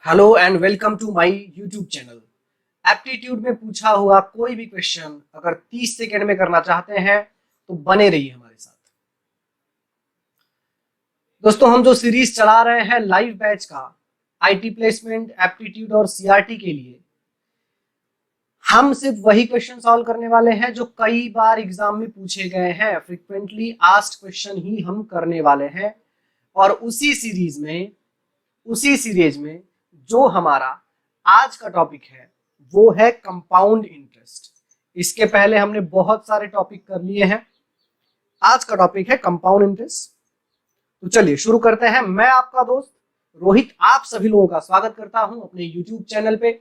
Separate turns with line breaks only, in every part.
Hello and welcome to my YouTube channel. Aptitude में पूछा हुआ कोई भी क्वेश्चन अगर 30 सेकेंड में करना चाहते हैं तो बने रहिए हमारे साथ। दोस्तों, हम जो सीरीज चला रहे हैं लाइव बैच का आईटी प्लेसमेंट, एप्टीट्यूड और सीआरटी के लिए, हम सिर्फ वही क्वेश्चन सॉल्व करने वाले हैं जो कई बार एग्जाम में पूछे गए हैं। फ्रीक्वेंटली आस्क्ड क्वेश्चन ही हम करने वाले हैं। और उसी सीरीज में जो हमारा आज का टॉपिक है वो है कंपाउंड इंटरेस्ट। इसके पहले हमने बहुत सारे टॉपिक कर लिए हैं। आज का टॉपिक है कंपाउंड इंटरेस्ट। तो चलिए शुरू करते हैं। मैं आपका दोस्त रोहित आप सभी लोगों का स्वागत करता हूं अपने यूट्यूब चैनल पे।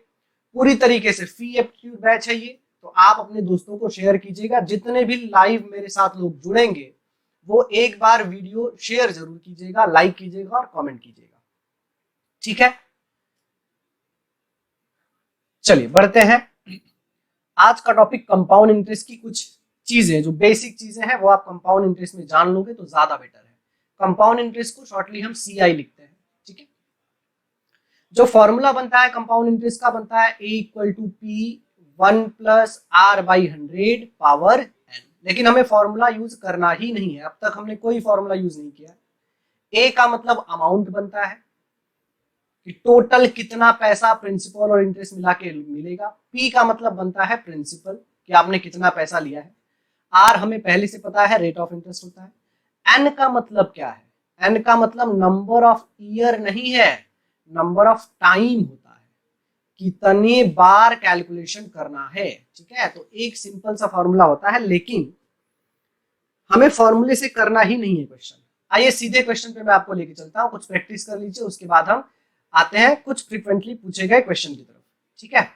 पूरी तरीके से फ्री एप्टीट्यूड बैच है ये, तो आप अपने दोस्तों को शेयर कीजिएगा। जितने भी लाइव मेरे साथ लोग जुड़ेंगे वो एक बार वीडियो शेयर जरूर कीजिएगा, लाइक कीजिएगा और कमेंट कीजिएगा, ठीक है। चलिए बढ़ते हैं। आज का टॉपिक कंपाउंड इंटरेस्ट की कुछ चीजें, जो बेसिक चीजें हैं वो आप कंपाउंड इंटरेस्ट में जान लोगे तो ज्यादा बेटर है। कंपाउंड इंटरेस्ट को शॉर्टली हम सीआई लिखते हैं, ठीक है। जो फॉर्मूला बनता है कंपाउंड इंटरेस्ट का बनता है A equal to P 1 plus R by 100 power n। लेकिन हमें फॉर्मूला यूज करना ही नहीं है, अब तक हमने कोई फॉर्मूला यूज नहीं किया। A का मतलब अमाउंट बनता है कि टोटल कितना पैसा प्रिंसिपल और इंटरेस्ट मिला के मिलेगा। P का मतलब बनता है प्रिंसिपल, कि आपने कितना पैसा लिया है। R हमें पहले से पता है रेट ऑफ इंटरेस्ट होता है। N का मतलब क्या है? N का मतलब नंबर ऑफ ईयर नहीं है, नंबर ऑफ टाइम होता है, कितने बार कैलकुलेशन करना है, ठीक है। तो एक सिंपल सा फॉर्मूला होता है, लेकिन हमें फॉर्मूले से करना ही नहीं है क्वेश्चन। आइए सीधे क्वेश्चन पे मैं आपको लेके चलता हूं, कुछ प्रैक्टिस कर लीजिए, उसके बाद हम आते हैं कुछ फ्रीक्वेंटली पूछे गए क्वेश्चन की तरफ, ठीक है।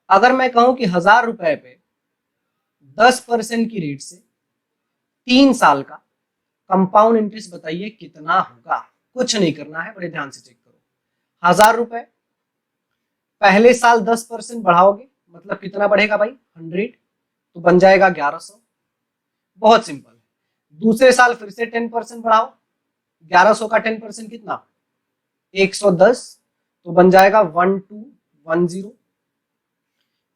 अगर मैं कहूं कि 1000 रुपए पे 10% की रेट से 3 साल का कंपाउंड इंटरेस्ट बताइए कितना होगा। कुछ नहीं करना है, बड़े ध्यान से चेक करो। 1000 रुपए पहले साल 10% बढ़ाओगे मतलब कितना बढ़ेगा भाई? 100, तो बन जाएगा 1100। बहुत सिंपल है। दूसरे साल फिर से 10% बढ़ाओ, 1100 का 10% कितना? 110, तो बन जाएगा 1210।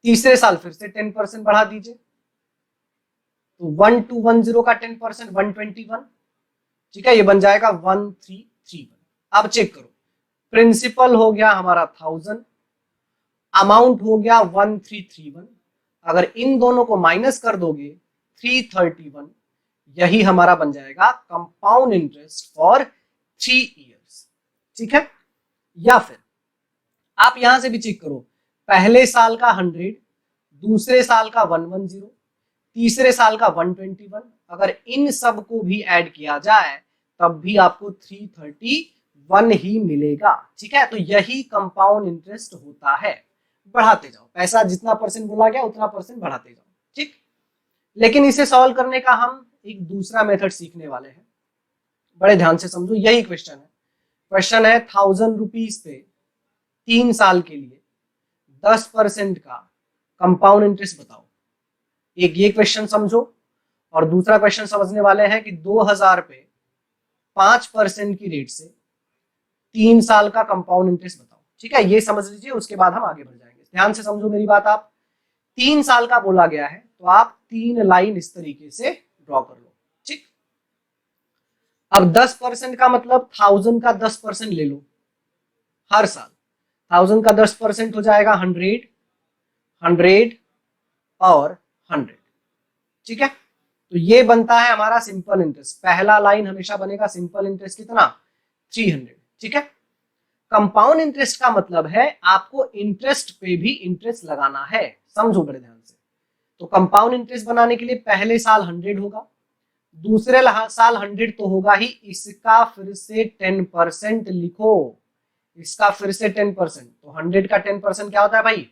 तीसरे साल फिर से 10% बढ़ा दीजिए, तो 1210 का 10% 121, ठीक है, ये बन जाएगा 1331। अब चेक करो, प्रिंसिपल हो गया हमारा 1000, अमाउंट हो गया 1331। अगर इन दोनों को माइनस कर दोगे 331, यही हमारा बन जाएगा कंपाउंड इंटरेस्ट फॉर 3 इयर्स, ठीक है। या फिर आप यहां से भी चेक करो, पहले साल का 100, दूसरे साल का 110, तीसरे साल का 121। अगर इन सब को भी ऐड किया जाए तब भी आपको 331 ही मिलेगा, ठीक है। तो यही कंपाउंड इंटरेस्ट होता है। बढ़ाते जाओ, पैसा जितना परसेंट बोला गया उतना परसेंट बढ़ाते जाओ, ठीक। लेकिन इसे सॉल्व करने का हम एक दूसरा मेथड सीखने वाले हैं, बड़े ध्यान से समझो। यही क्वेश्चन है। क्वेश्चन है 1000 रुपीज पे 3 साल के लिए 10% का कंपाउंड इंटरेस्ट बताओ। एक ये क्वेश्चन समझो, और दूसरा क्वेश्चन समझने वाले हैं कि 2000 पे 5% की रेट से 3 साल का कंपाउंड इंटरेस्ट बताओ, ठीक है। ये समझ लीजिए, उसके बाद हम आगे बढ़ जाएंगे। ध्यान से समझो मेरी बात। आप 3 साल का बोला गया है तो आप 3 लाइन इस तरीके से ड्रॉ कर लो, ठीक। अब 10% का मतलब 1000 का 10% ले लो हर साल। 1000 का 10% हो जाएगा 100, 100 और 100, ठीक है। तो ये बनता है हमारा सिंपल इंटरेस्ट। पहला लाइन हमेशा बनेगा सिंपल इंटरेस्ट कितना? 300, ठीक है। कंपाउंड इंटरेस्ट का मतलब है आपको इंटरेस्ट पे भी इंटरेस्ट लगाना है, समझो बड़े ध्यान से। तो कंपाउंड इंटरेस्ट बनाने के लिए पहले साल 100 होगा, दूसरे साल 100 तो होगा ही, इसका फिर से 10% लिखो। इसका फिर से 10%, तो 100 का 10% क्या होता है भाई?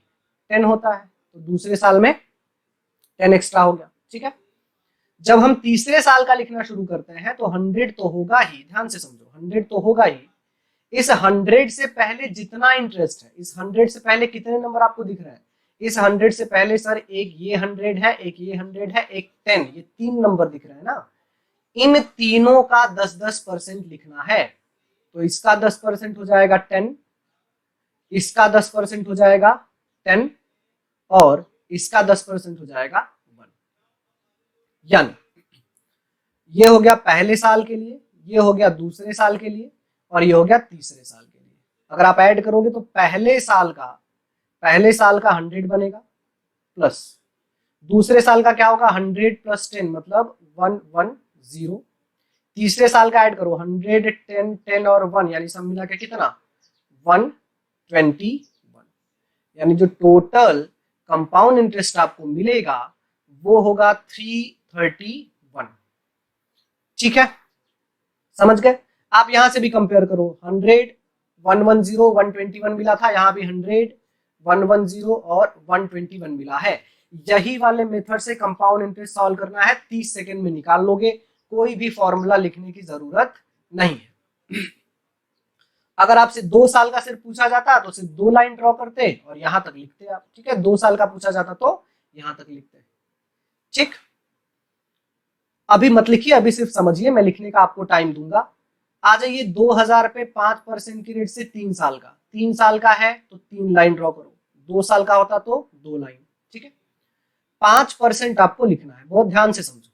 10 होता है, तो दूसरे साल में 10 एक्स्ट्रा हो गया, ठीक है। जब हम तीसरे साल का लिखना शुरू करते हैं तो 100 तो होगा ही, ध्यान से समझो, 100 तो होगा ही। इस 100 से पहले जितना इंटरेस्ट है, इस 100 से पहले कितने नंबर आपको दिख रहा है? इस 100 से पहले सर एक ये 100 है, एक ये 100 है, एक 10, ये 3 नंबर दिख रहा है ना। इन तीनों का 10-10% लिखना है, तो इसका 10% हो जाएगा 10, इसका 10% हो जाएगा 10 और इसका 10% हो जाएगा 1। यानी ये हो गया पहले साल के लिए, ये हो गया दूसरे साल के लिए और ये हो गया तीसरे साल के लिए। अगर आप ऐड करोगे तो पहले साल का 100 बनेगा प्लस दूसरे साल का क्या होगा 100 + 10 मतलब 110। तीसरे साल का ऐड करो 100 10 10 और 1 यानी सब मिला के कितना 121। यानी जो टोटल कंपाउंड इंटरेस्ट आपको मिलेगा वो होगा 331। ठीक है, समझ गए। आप यहां से भी कंपेयर करो 100 110 121 मिला था, यहां भी 100 110 और 121 मिला है। यही वाले मेथड से कंपाउंड इंटरेस्ट सॉल्व करना है, 30 सेकंड में निकाल लोगे, कोई भी फॉर्मूला लिखने की जरूरत नहीं है। अगर आपसे 2 साल का सिर्फ पूछा जाता तो सिर्फ 2 लाइन ड्रॉ करते और यहां तक लिखते आप। ठीक है, 2 साल का पूछा जाता तो यहां तक लिखते। ठीक, अभी मत लिखिए, अभी सिर्फ समझिए, मैं लिखने का आपको टाइम दूंगा। आ जाइए 2000 पे 5% की रेट से 3 साल का, 3 साल का है तो 3 लाइन ड्रॉ करो, 2 साल का होता तो 2 लाइन। ठीक है, 5% आपको लिखना है, बहुत ध्यान से समझो।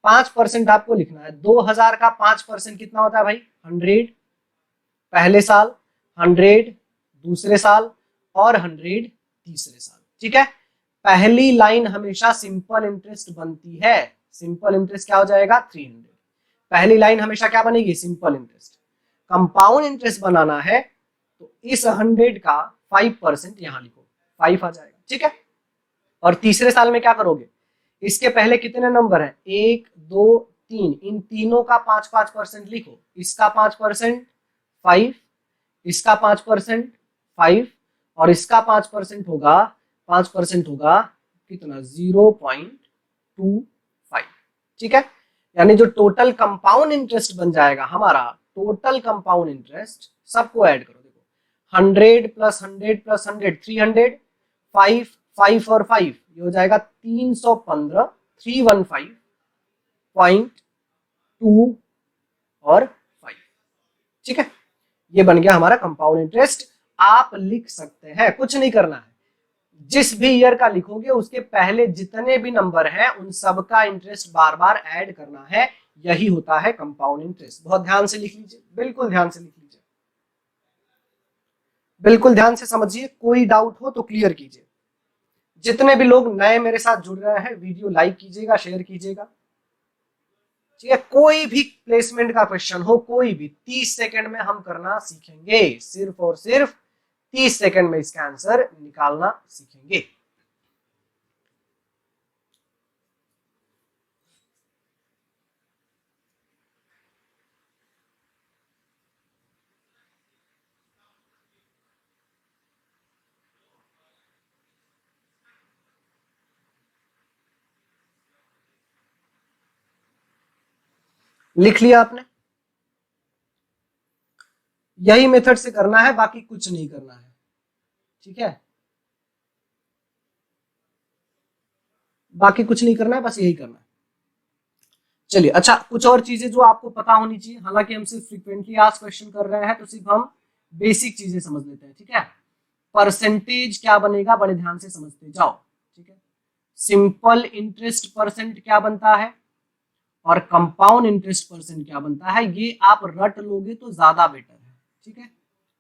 5% आपको लिखना है। 2000 का 5% कितना होता है भाई 100 पहले साल, 100 दूसरे साल और 100 तीसरे साल। ठीक है, पहली लाइन हमेशा सिंपल इंटरेस्ट बनती है। सिंपल इंटरेस्ट क्या हो जाएगा 300। पहली लाइन हमेशा क्या बनेगी सिंपल इंटरेस्ट। कंपाउंड इंटरेस्ट बनाना है तो इस 100 का 5% यहां लिखो, 5 आ जाएगा। ठीक है, और तीसरे साल में क्या करोगे, इसके पहले कितने नंबर है 1 2 3, इन तीनों का 5-5% लिखो। इसका 5% 5, इसका 5% 5 और इसका 5% होगा 5% होगा कितना 0.25। ठीक है, यानी जो टोटल कंपाउंड इंटरेस्ट बन जाएगा हमारा, टोटल कंपाउंड इंटरेस्ट सबको ऐड करो, देखो 100 + 100 + 100 300, 5 5 और 5 ये हो जाएगा 315, 315.2 और 5। ठीक है, ये बन गया हमारा कंपाउंड इंटरेस्ट। आप लिख सकते हैं, कुछ नहीं करना है, जिस भी ईयर का लिखोगे उसके पहले जितने भी नंबर हैं उन सबका इंटरेस्ट बार बार ऐड करना है, यही होता है कंपाउंड इंटरेस्ट। बहुत ध्यान से लिख लीजिए, बिल्कुल ध्यान से लिख लीजिए, बिल्कुल ध्यान से समझिए, कोई डाउट हो तो क्लियर कीजिए। जितने भी लोग नए मेरे साथ जुड़ रहे हैं वीडियो लाइक कीजिएगा, शेयर कीजिएगा। ठीक है, कोई भी प्लेसमेंट का क्वेश्चन हो, कोई भी 30 सेकंड में हम करना सीखेंगे, सिर्फ और सिर्फ 30 सेकंड में इसका आंसर निकालना सीखेंगे। लिख लिया आपने, यही मेथड से करना है, बाकी कुछ नहीं करना है। ठीक है, बाकी कुछ नहीं करना है, बस यही करना है। चलिए, अच्छा कुछ और चीजें जो आपको पता होनी चाहिए, हालांकि हम सिर्फ फ्रीक्वेंटली आस्क्ड क्वेश्चन कर रहे हैं तो सिर्फ हम बेसिक चीजें समझ लेते हैं। ठीक है, परसेंटेज क्या बनेगा बड़े ध्यान से समझते जाओ। ठीक है, सिंपल इंटरेस्ट परसेंट क्या बनता है और कंपाउंड इंटरेस्ट परसेंट क्या बनता है, ये आप रट लोगे तो ज्यादा बेटर है। ठीक है,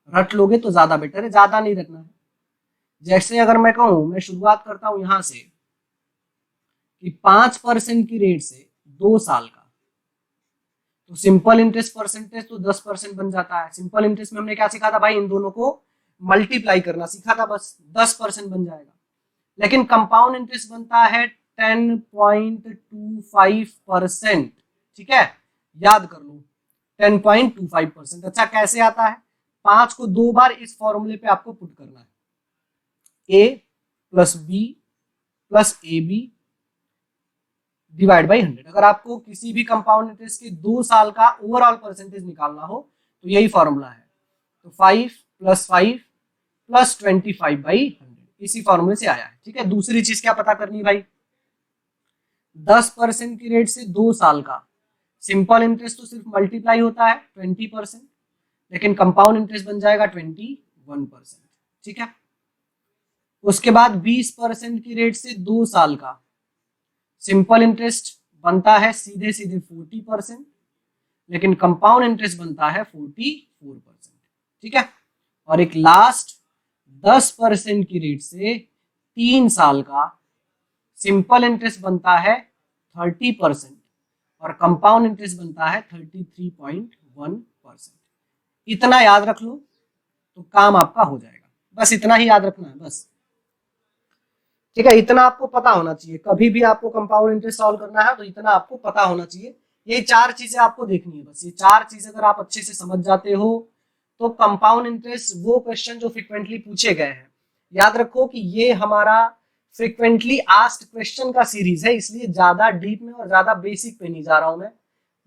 रट लोगे तो ज्यादा बेटर है, ज्यादा नहीं रखना है। जैसे अगर मैं कहूं, मैं शुरुआत करता हूं यहां से कि 5% की रेट से 2 साल का, तो सिंपल इंटरेस्ट परसेंटेज तो 10% बन जाता है। सिंपल इंटरेस्ट में हमने क्या सीखा था भाई, इन दोनों को मल्टीप्लाई करना सीखा था, बस 10% बन जाएगा। लेकिन कंपाउंड इंटरेस्ट बनता है 10.25%। ठीक है, याद कर लो 10.25%। अच्छा कैसे आता है, 5 को 2 बार इस फॉर्मूले पे आपको पुट करना है, a + b + ab divide by 100। अगर आपको किसी भी कंपाउंड इंटरेस्ट के 2 साल का ओवरऑल परसेंटेज निकालना हो तो यही फॉर्मूला है, तो 5 + 5 + 25/100 इसी फॉर्मूले से आया है। ठीक है, दूसरी चीज क्या पता करनी भाई, 10% की रेट से 2 साल का सिंपल इंटरेस्ट तो सिर्फ मल्टीप्लाई होता है 20%, लेकिन कंपाउंड इंटरेस्ट बन जाएगा 21%। ठीक है। उसके बाद 20% की रेट से 2 साल का सिंपल इंटरेस्ट बनता है सीधे सीधे 40%, लेकिन कंपाउंड इंटरेस्ट बनता है 44%, ठीक है। और एक लास्ट 10% की रेट से 3 साल का सिंपल इंटरेस्ट बनता है 30% और कंपाउंड इंटरेस्ट बनता है 33.1%। इतना याद रख लो तो काम आपका हो जाएगा, बस इतना ही याद रखना है बस, ठीक है। इतना आपको पता होना चाहिए, कभी भी आपको कंपाउंड इंटरेस्ट सॉल्व करना है तो इतना आपको पता होना चाहिए। ये 4 चीजें आपको देखनी है बस, ये 4 चीजें अगर आप अच्छे से समझ जाते हो तो कंपाउंड इंटरेस्ट वो क्वेश्चन जो फ्रिक्वेंटली पूछे गए हैं, याद रखो कि ये हमारा फ्रिक्वेंटली आस्क्ड क्वेश्चन का सीरीज है, इसलिए ज्यादा डीप में और ज्यादा बेसिक पे नहीं जा रहा हूं मैं,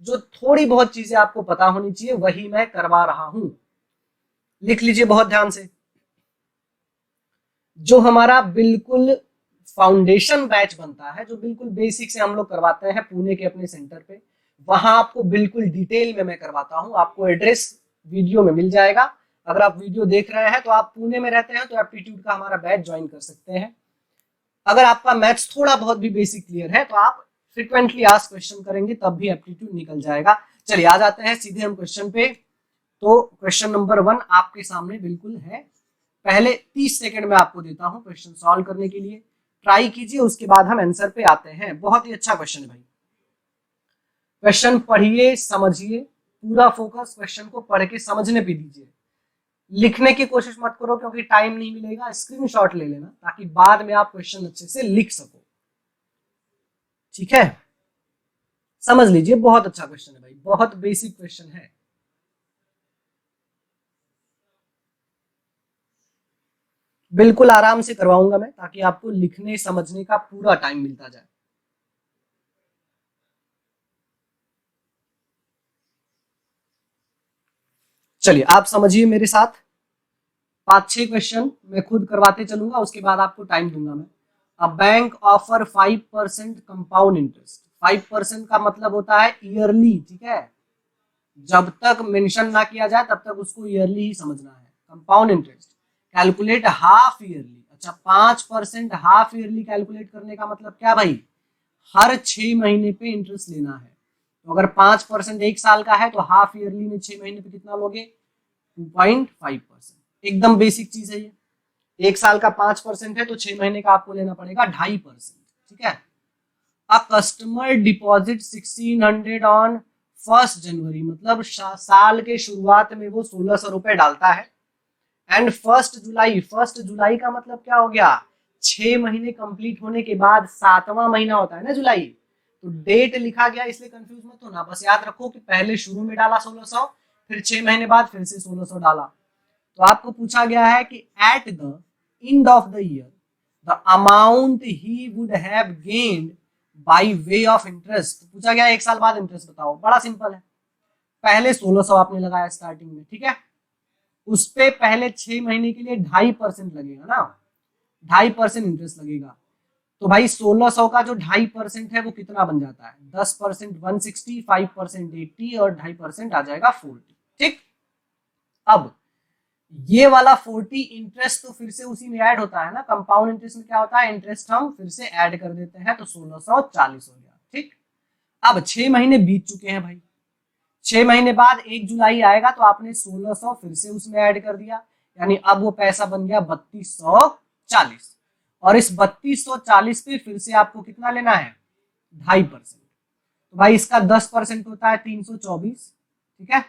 जो थोड़ी बहुत चीजें आपको पता होनी चाहिए वही मैं करवा रहा हूं। लिख लीजिए बहुत ध्यान से। जो हमारा बिल्कुल फाउंडेशन बैच बनता है, जो बिल्कुल बेसिक से हम लोग करवाते हैं पुणे के अपने सेंटर पे, वहां आपको बिल्कुल डिटेल में मैं करवाता हूं। आपको एड्रेस वीडियो में मिल जाएगा, अगर आप वीडियो देख रहे हैं तो आप पुणे में रहते हैं तो एप्टीट्यूड का हमारा बैच ज्वाइन कर सकते हैं। अगर आपका मैथ्स थोड़ा बहुत भी बेसिक क्लियर है तो आप फ्रिक्वेंटली आस्क्ड क्वेश्चन करेंगे तब भी एप्टीट्यूड निकल जाएगा। चलिए आ जाते हैं सीधे हम क्वेश्चन पे। तो क्वेश्चन नंबर 1 आपके सामने बिल्कुल है, पहले 30 सेकंड में आपको देता हूं क्वेश्चन सॉल्व करने के लिए, ट्राई कीजिए, उसके बाद हम आंसर पे आते हैं। बहुत ही अच्छा क्वेश्चन है भाई, क्वेश्चन पढ़िए समझिए, पूरा फोकस क्वेश्चन को पढ़ के समझने पे दीजिए। लिखने की कोशिश मत करो क्योंकि टाइम नहीं मिलेगा, स्क्रीनशॉट ले लेना ताकि बाद में आप क्वेश्चन अच्छे से लिख सको, ठीक है। समझ लीजिए, बहुत अच्छा क्वेश्चन है भाई, बहुत बेसिक क्वेश्चन है। बिल्कुल आराम से करवाऊंगा मैं ताकि आपको लिखने समझने का पूरा टाइम मिलता जाए। चलिए आप समझिए मेरे साथ, 5-6 क्वेश्चन मैं खुद करवाते चलूंगा, उसके बाद आपको टाइम दूंगा मैं। A bank offer 5% compound interest, 5% का मतलब होता है ईयरली, ठीक है। जब तक मेंशन ना किया जाए तब तक उसको ईयरली ही समझना है। Compound interest calculate half yearly, अच्छा 5% हाफ ईयरली कैलकुलेट करने का मतलब क्या भाई, हर 6 महीने पे इंटरेस्ट लेना है। तो अगर 5% एक साल का है तो हाफ ईयरली में 6 महीने पे कितना लोगे, 2.5%। एकदम बेसिक चीज है ये, एक साल का 5% है तो 6 महीने का आपको लेना पड़ेगा 2.5%, ठीक है। अ कस्टमर डिपॉजिट 1600 ऑन 1 जनवरी, मतलब साल के शुरुआत में वो 1600 रुपए डालता है, एंड 1 जुलाई, 1 जुलाई का मतलब क्या हो गया, 6 महीने कंप्लीट होने के बाद 7वां महीना होता है ना जुलाई, तो डेट लिखा गया इसलिए कंफ्यूज मत होना, बस याद रखो कि पहले शुरू में डाला 1600, फिर 6 महीने बाद फिर से 1600 डाला। तो आपको पूछा गया है कि at the end of the year the amount he would have gained by way of interest, पूछा गया एक साल बाद इंटरेस्ट बताओ। बड़ा सिंपल है, पहले 1600 आपने लगाया स्टार्टिंग में, ठीक है, उस पे पहले 6 महीने के लिए 2.5% लगेगा ना, 2.5% इंटरेस्ट लगेगा। तो भाई 1600 का जो 2.5% है वो कितना बन जाता है, 10% 160, 5% 80 और 2.5% आ जाएगा 40, ठीक। अब ये वाला 40 इंटरेस्ट तो फिर से उसी में ऐड होता है ना, कंपाउंड इंटरेस्ट में क्या होता है, इंटरेस्ट हम फिर से ऐड कर देते हैं, तो 1640 हो गया, ठीक। अब 6 महीने बीत चुके हैं भाई, 6 महीने बाद 1 जुलाई आएगा तो आपने 1600 फिर से उसमें ऐड कर दिया, यानी अब वो पैसा बन गया 3240, और इस 3240 पे फिर से आपको कितना लेना है, 2.5%। तो भाई इसका 10% होता है 324, ठीक है,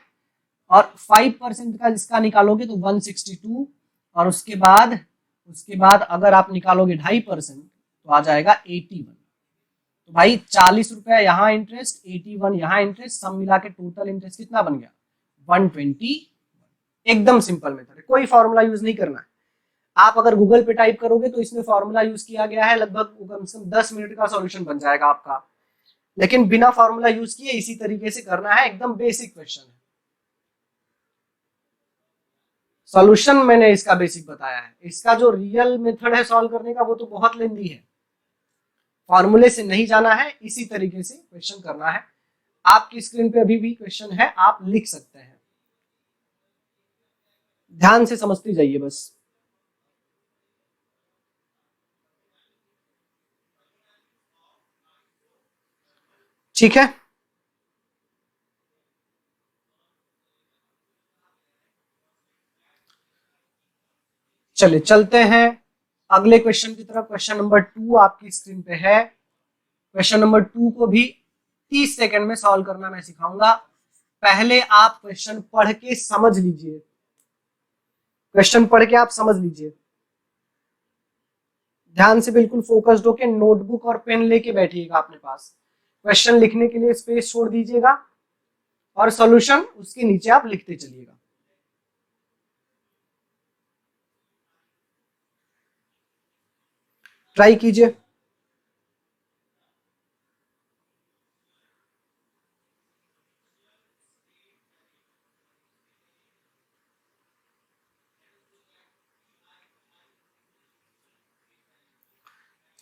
और 5% का इसका निकालोगे तो 162, और उसके बाद अगर आप निकालोगे 2.5% तो आ जाएगा 81। तो भाई 40 रुपया यहाँ इंटरेस्ट, 81 यहाँ इंटरेस्ट, सब मिला के टोटल इंटरेस्ट कितना बन गया, 120। एकदम सिंपल मेथड है, कोई फॉर्मूला यूज नहीं करना है। आप अगर गूगल पे टाइप करोगे तो इसमें फॉर्मूला यूज किया गया है, लगभग कम से कम 10 मिनट का सॉल्यूशन बन जाएगा आपका, लेकिन बिना फॉर्मूला यूज किए इसी तरीके से करना है, एकदम बेसिक क्वेश्चन है। सॉल्यूशन मैंने इसका बेसिक बताया है, इसका जो रियल मेथड है सॉल्व करने का वो तो बहुत लेंदी है, फॉर्मूले से नहीं जाना है, इसी तरीके से क्वेश्चन करना है। आपकी स्क्रीन पे अभी भी क्वेश्चन है, आप लिख सकते हैं, ध्यान से समझते जाइए बस। ठीक है, चलिए चलते हैं अगले क्वेश्चन की तरफ। क्वेश्चन नंबर 2 आपकी स्क्रीन पे है। क्वेश्चन नंबर 2 को भी 30 सेकंड में सॉल्व करना मैं सिखाऊंगा। पहले आप क्वेश्चन पढ़ के समझ लीजिए, क्वेश्चन पढ़ के आप समझ लीजिए, ध्यान से बिल्कुल फोकस्ड होके नोटबुक और पेन लेके बैठिएगा अपने पास। क्वेश्चन लिखने के लिए स्पेस छोड़ दीजिएगा और सॉल्यूशन उसके नीचे आप लिखते चलिएगा। ट्राई कीजिए।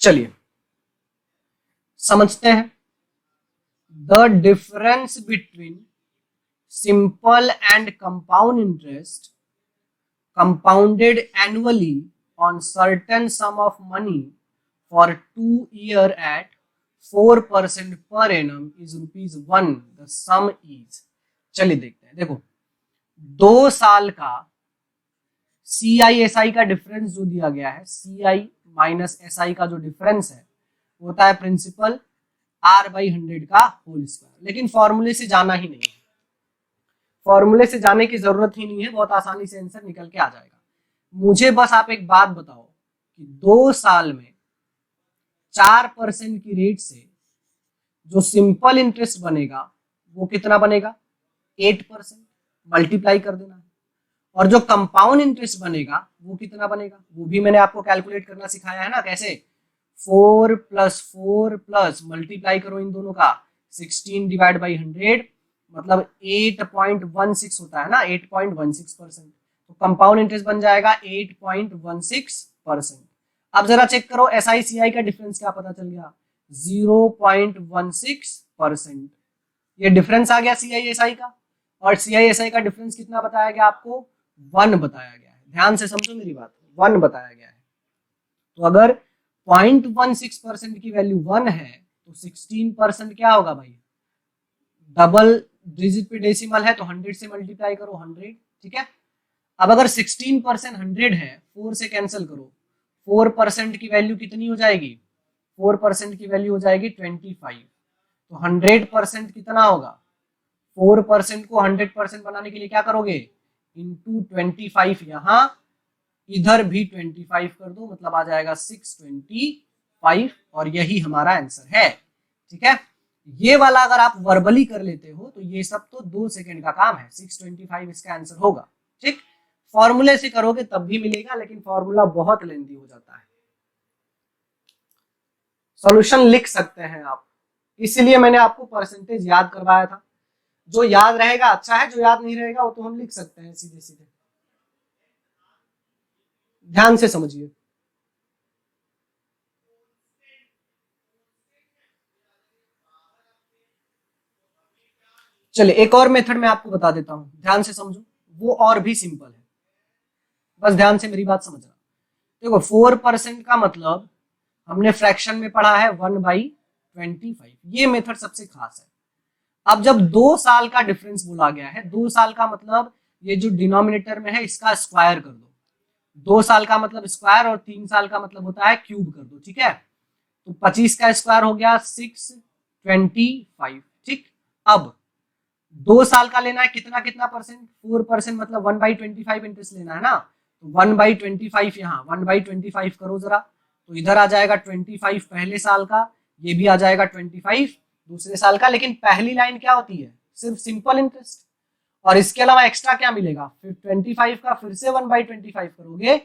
चलिए समझते हैं। The difference between simple and compound interest compounded annually on certain sum of money for 2 years at 4% per annum is ₹1. The sum is, चलिए देखते हैं। देखो 2 साल का CISI का डिफरेंस जो दिया गया है, CI माइनस SI का जो डिफरेंस है वो होता है प्रिंसिपल R/100 का होल स्क्वायर। लेकिन फॉर्मूले से जाना ही नहीं है, फॉर्मूले से जाने की जरूरत ही नहीं है, बहुत आसानी से आंसर निकल के आ जाएगा। मुझे बस आप एक बात बताओ कि 2 साल में 4% की रेट से जो सिंपल इंटरेस्ट बनेगा वो कितना बनेगा? 8%। मल्टीप्लाई कर देना है। और जो कंपाउंड इंटरेस्ट बनेगा वो कितना बनेगा? वो भी मैंने आपको कैलकुलेट करना सिखाया है ना, कैसे? 4 + 4 प्लस मल्टीप्लाई करो इन दोनों का 16 डिवाइड बाई 100 मतलब 8.16 होता है ना, 8.16%। तो कंपाउंड इंटरेस्ट बन जाएगा 8.16%। अब जरा चेक करो SICI का डिफरेंस क्या पता चल गया? 0.16%। ये डिफरेंस आ गया CISI का। और CISI का डिफरेंस कितना बताया गया आपको? 1 बताया गया है। ध्यान से समझो मेरी बात, 1 बताया गया है। तो अगर 0.16% की वैल्यू 1 है तो 16% क्या होगा भाई? डबल डिजिट पे डेसिमल है तो 100 से मल्टीप्लाई करो 100, ठीक है। अब अगर 16% 100 है, 4 से कैंसिल करो, 4% की वैल्यू कितनी हो जाएगी? 4% की वैल्यू हो जाएगी 25। तो 100% कितना होगा? 4% को 100% बनाने के लिए क्या करोगे? इंटू 25। यहाँ इधर भी 25 कर दो, मतलब आ जाएगा 625 और यही हमारा आंसर है, ठीक है। ये वाला अगर आप वर्बली कर लेते हो तो ये सब तो 2 सेकंड का काम है, 625 इसका आंसर होगा, ठीक। फॉर्मूले से करोगे तब भी मिलेगा, लेकिन फॉर्मूला बहुत लेंथी हो जाता है। सॉल्यूशन लिख सकते हैं आप, इसीलिए मैंने आपको परसेंटेज याद करवाया था। जो याद रहेगा अच्छा है, जो याद नहीं रहेगा वो तो हम लिख सकते हैं सीधे सीधे। ध्यान से समझिए। चलिए एक और मेथड मैं आपको बता देता हूं, ध्यान से समझो, वो और भी सिंपल है, बस ध्यान से मेरी बात समझना। देखो 4% का मतलब हमने फ्रैक्शन में पढ़ा है 1/25। ये मेथड सबसे खास है। अब जब 2 साल का डिफरेंस बोला गया है, 2 साल का मतलब ये जो डिनोमिनेटर में है इसका स्क्वायर कर दो। 2 साल का मतलब स्क्वायर और 3 साल का मतलब होता है क्यूब कर दो, ठीक है। तो 25 का स्क्वायर हो गया 625, ठीक। अब 2 साल का लेना है कितना कितना परसेंट? 4% मतलब 1/25 इंटरेस्ट लेना है ना। तो 1/25 यहाँ 1/25 करो जरा, तो इधर आ जाएगा 25 पहले साल का, ये भी आ जाएगा 25 दूसरे साल का। लेकिन पहली लाइन क्या होती है? सिर्फ सिंपल इंटरेस्ट। और इसके अलावा एक्स्ट्रा क्या मिलेगा? फिर 25 का फिर से 1/25 करोगे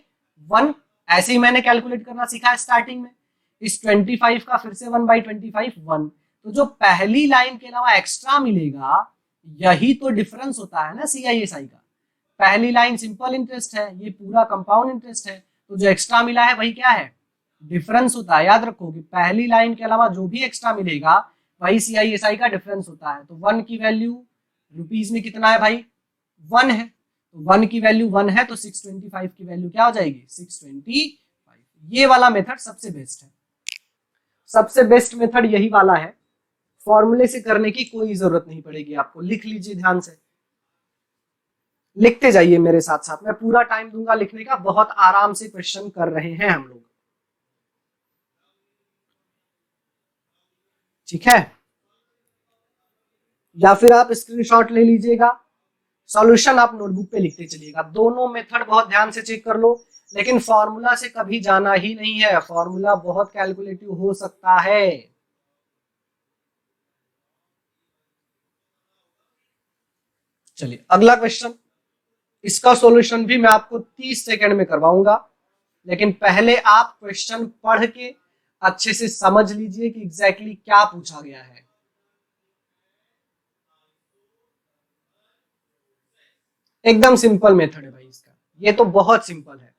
1। ऐसे ही मैंने कैलकुलेट करना सीखा है स्टार्टिंग में। इस 25 का फिर से 1/25 1। तो जो पहली लाइन के अलावा एक्स्ट्रा मिलेगा यही तो डिफरेंस होता है ना CISI का। पहली लाइन सिंपल इंटरेस्ट है, ये पूरा कंपाउंड इंटरेस्ट है, तो जो एक्स्ट्रा मिला है वही क्या है? डिफरेंस होता है। याद रखोगे पहली लाइन के अलावा जो भी एक्स्ट्रा मिलेगा वही CISI का डिफरेंस होता है। तो 1 की वैल्यू रुपीज में कितना है भाई? 1 है। तो 1 की वैल्यू 1 है तो 625 की वैल्यू क्या हो जाएगी? 625। ये वाला मेथड सबसे बेस्ट है, सबसे बेस्ट मेथड यही वाला है। फॉर्मूले से करने की कोई जरूरत नहीं पड़ेगी आपको। लिख लीजिए ध्यान से, लिखते जाइए मेरे साथ साथ, मैं पूरा टाइम दूंगा लिखने का, बहुत आराम से क्वेश्चन कर रहे हैं हम लोग, ठीक है। या फिर आप स्क्रीनशॉट ले लीजिएगा, सॉल्यूशन आप नोटबुक पे लिखते चलिएगा। दोनों मेथड बहुत ध्यान से चेक कर लो, लेकिन फॉर्मूला से कभी जाना ही नहीं है, फॉर्मूला बहुत कैलकुलेटिव हो सकता है। चलिए अगला क्वेश्चन, इसका सॉल्यूशन भी मैं आपको 30 सेकंड में करवाऊंगा, लेकिन पहले आप क्वेश्चन पढ़ के अच्छे से समझ लीजिए कि एग्जैक्टली क्या पूछा गया है। एकदम सिंपल मेथड है भाई इसका, ये तो बहुत सिंपल है,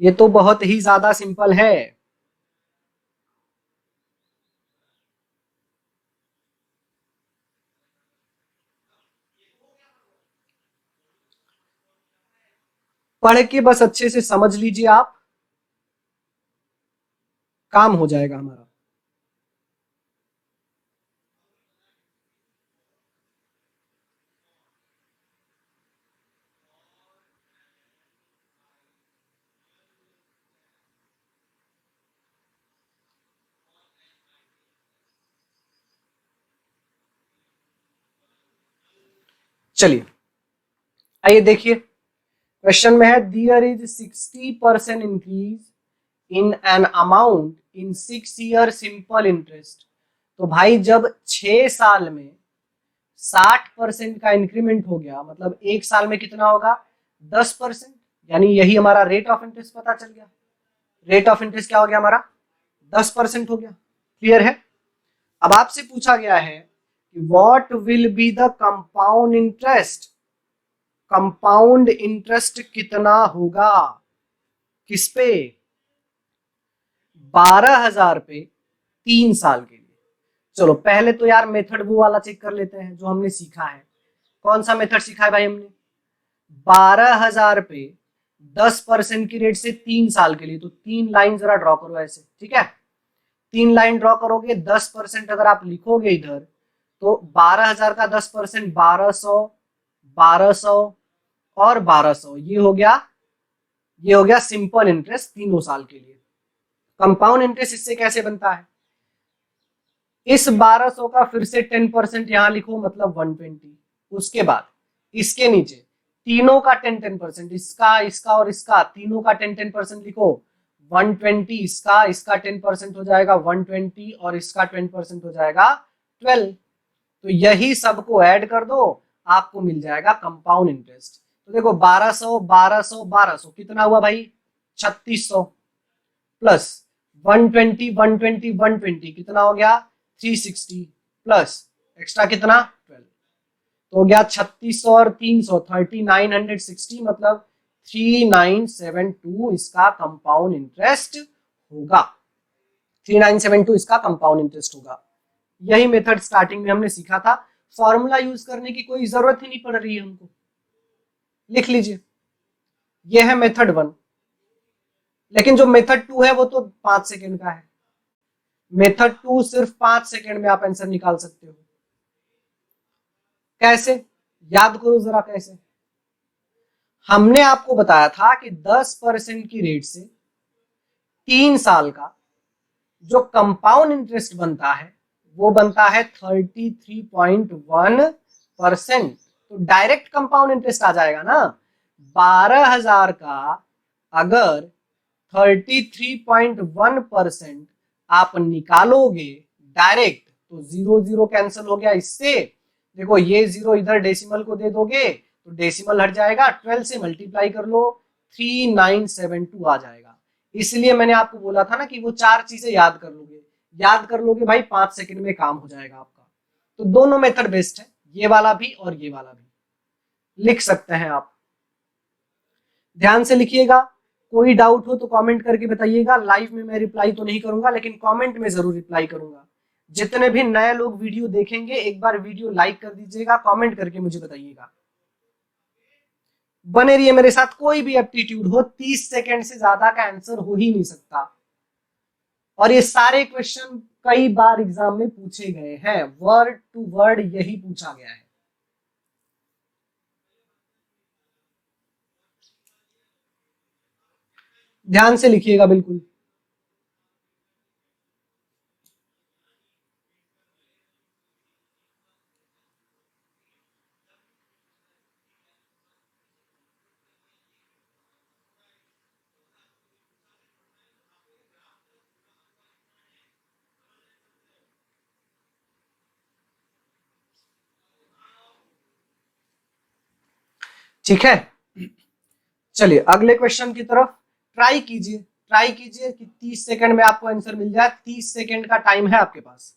ये तो बहुत ही ज्यादा सिंपल है। पढ़ के बस अच्छे से समझ लीजिए आप, काम हो जाएगा हमारा। चलिए आइए देखिए, क्वेश्चन में है दियर is 60% increase in an amount in 6 year simple interest. तो भाई जब 6 साल में 60% का इंक्रीमेंट हो गया, मतलब एक साल में कितना होगा 10%, यानी यही हमारा रेट ऑफ इंटरेस्ट पता चल गया। रेट ऑफ इंटरेस्ट क्या हो गया हमारा 10% हो गया। क्लियर है। अब आपसे पूछा गया है कि what will be the compound interest, compound interest कितना होगा, किस पे 12,000 पे 3 साल के लिए। चलो पहले तो यार मेथड वो वाला चेक कर लेते हैं जो हमने सीखा है। कौन सा मेथड सीखा है भाई हमने, 12,000 पे 10% की रेट से 3 साल के लिए। तो 3 लाइन जरा ड्रॉ करो ऐसे, ठीक है। 3 लाइन ड्रॉ करोगे, 10% अगर आप लिखोगे इधर, तो 12,000 का 10% 1200, 1200 और 1200, ये हो गया सिंपल इंटरेस्ट 3 साल के लिए। कंपाउंड इंटरेस्ट इससे कैसे बनता है, इस 1200 का फिर से 10% यहां लिखो, मतलब 120। उसके बाद इसके नीचे तीनों का 10-10%, इसका इसका और इसका, तीनों का 10-10% लिखो, 120। इसका 10% हो जाएगा 120 और इसका 10% हो जाएगा 12। तो यही सबको ऐड कर दो, आपको मिल जाएगा कंपाउंड इंटरेस्ट। तो देखो 1200 1200 1200 कितना हुआ भाई 3600, प्लस 120 120 120 कितना हो गया 360, प्लस एक्स्ट्रा कितना 12, तो हो गया 3600 और 300 3960, मतलब 3972 इसका कंपाउंड इंटरेस्ट होगा। 3972 इसका कंपाउंड इंटरेस्ट होगा। यही मेथड स्टार्टिंग में हमने सीखा था, फॉर्मूला यूज करने की कोई जरूरत ही नहीं पड़ रही है हमको। लिख लीजिए, यह है मेथड 1, लेकिन जो मेथड 2 है वो तो 5 सेकेंड का है। मेथड 2 सिर्फ 5 सेकेंड में आप आंसर निकाल सकते हो। कैसे, याद करो जरा कैसे। हमने आपको बताया था कि 10% की रेट से 3 साल का जो कंपाउंड इंटरेस्ट बनता है वो बनता है 33.1%। तो डायरेक्ट कंपाउंड इंटरेस्ट आ जाएगा ना। 12,000 का अगर 33.1% आप निकालोगे डायरेक्ट, तो 0 0 कैंसिल हो गया इससे। देखो ये 0 इधर डेसिमल को दे दोगे तो डेसिमल हट जाएगा, 12 से मल्टीप्लाई कर लो 3972 आ जाएगा। इसलिए मैंने आपको बोला था ना कि वो 4 चीजें याद कर लोगे, याद कर लोगे भाई 5 सेकंड में काम हो जाएगा आपका। तो दोनों मेथड बेस्ट है, ये वाला भी और ये वाला भी लिख सकते हैं आप। ध्यान से लिखिएगा, कोई डाउट हो तो कमेंट करके बताइएगा। लाइव में मैं रिप्लाई तो नहीं करूंगा, लेकिन कमेंट में जरूर रिप्लाई करूंगा। जितने भी नए लोग वीडियो देखेंगे एक बार वीडियो लाइक कर दीजिएगा, कमेंट करके मुझे बताइएगा। बने रहिए मेरे साथ, कोई भी एप्टीट्यूड हो 30 सेकंड से ज्यादा का आंसर हो ही नहीं सकता। और ये सारे क्वेश्चन कई बार एग्जाम में पूछे गए हैं, वर्ड टू वर्ड यही पूछा गया है। ध्यान से लिखिएगा बिल्कुल। ठीक है, चलिए अगले क्वेश्चन की तरफ ट्राई कीजिए। ट्राई कीजिए कि 30 सेकंड में आपको आंसर मिल जाए। 30 सेकंड का टाइम है आपके पास।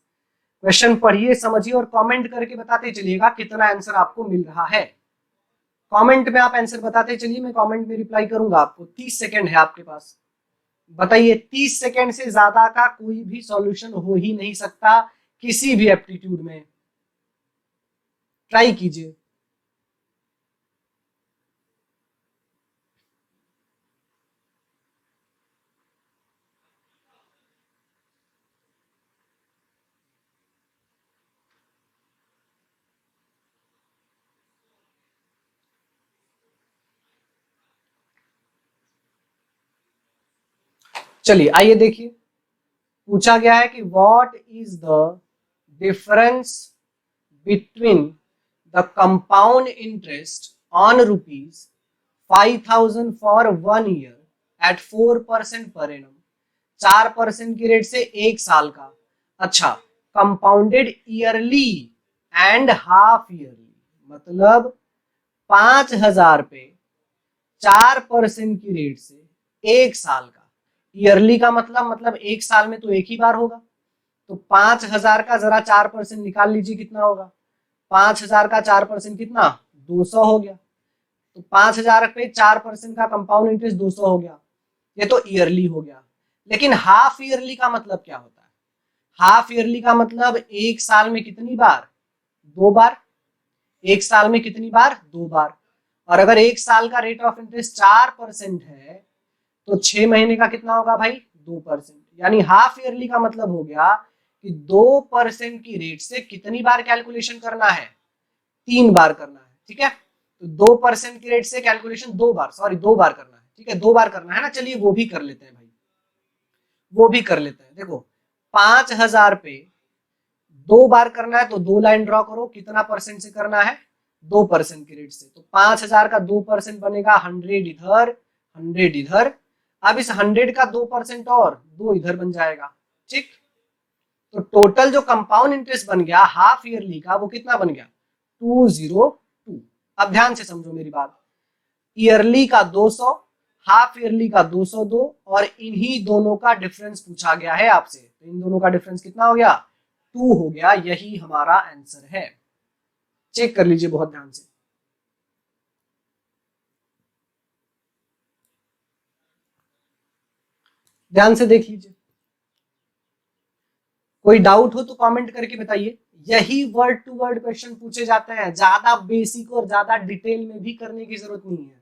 क्वेश्चन पढ़िए, समझिए और कमेंट करके बताते चलिएगा कितना आंसर आपको मिल रहा है। कमेंट में आप आंसर बताते चलिए, मैं कमेंट में रिप्लाई करूंगा आपको। 30 सेकंड है आपके पास, बताइए। 30 सेकंड से ज्यादा का कोई भी सॉल्यूशन हो ही नहीं सकता किसी भी एप्टीट्यूड में। ट्राई कीजिए। चलिए आइए देखिए, पूछा गया है कि what is the difference between the compound interest on rupees 5,000 for 1 year at 4% per annum. 4% की रेट से 1 साल का। अच्छा, compounded yearly and half yearly, मतलब 5,000 पे 4% की रेट से 1 साल का। ईयरली का मतलब 1 साल में तो एक ही बार होगा। तो 5,000 का जरा 4% निकाल लीजिए, कितना होगा? 5,000 का 4% कितना? 200 हो गया। तो 5,000 पे 4% का कंपाउंड इंटरेस्ट 200 हो गया। ये तो ईयरली हो गया। लेकिन हाफ ईयरली का मतलब क्या होता है? हाफ ईयरली का मतलब 1 साल में कितनी बार? 2 बार। 1 साल में कितनी बार? 2 बार। और अगर 1 साल का रेट ऑफ इंटरेस्ट 4% है तो 6 महीने का कितना होगा भाई? 2%। यानी हाफ ईयरली का मतलब हो गया कि 2% की रेट से कितनी बार कैलकुलेशन करना है? 3 बार करना है। ठीक है, तो 2% की रेट से कैलकुलेशन 2 बार, सॉरी 2 बार करना है। ठीक है, 2 बार करना है ना। चलिए वो भी कर लेते हैं भाई, वो भी कर लेते हैं। देखो, 5,000 पे 2 बार करना है तो 2 लाइन ड्रॉ करो। कितना परसेंट से करना है? 2% की रेट से। तो 5,000 का 2% बनेगा 100 इधर, 100 इधर। अब इस 100 का 2% और 2 इधर बन जाएगा। ठीक, तो टोटल जो कंपाउंड इंटरेस्ट बन गया हाफ ईयरली का, वो कितना बन गया? 202। अब ध्यान से समझो मेरी बात। ईयरली का 200, हाफ ईयरली का 202, और इन्हीं दोनों का डिफरेंस पूछा गया है आपसे। तो इन दोनों का डिफरेंस कितना हो गया? 2 हो गया। यही हमारा आंसर है। चेक कर लीजिए बहुत ध्यान से। ध्यान से देख लीजिए, कोई डाउट हो तो कमेंट करके बताइए। यही वर्ड टू वर्ड क्वेश्चन पूछे जाते हैं, ज्यादा बेसिक और ज्यादा डिटेल में भी करने की जरूरत नहीं है।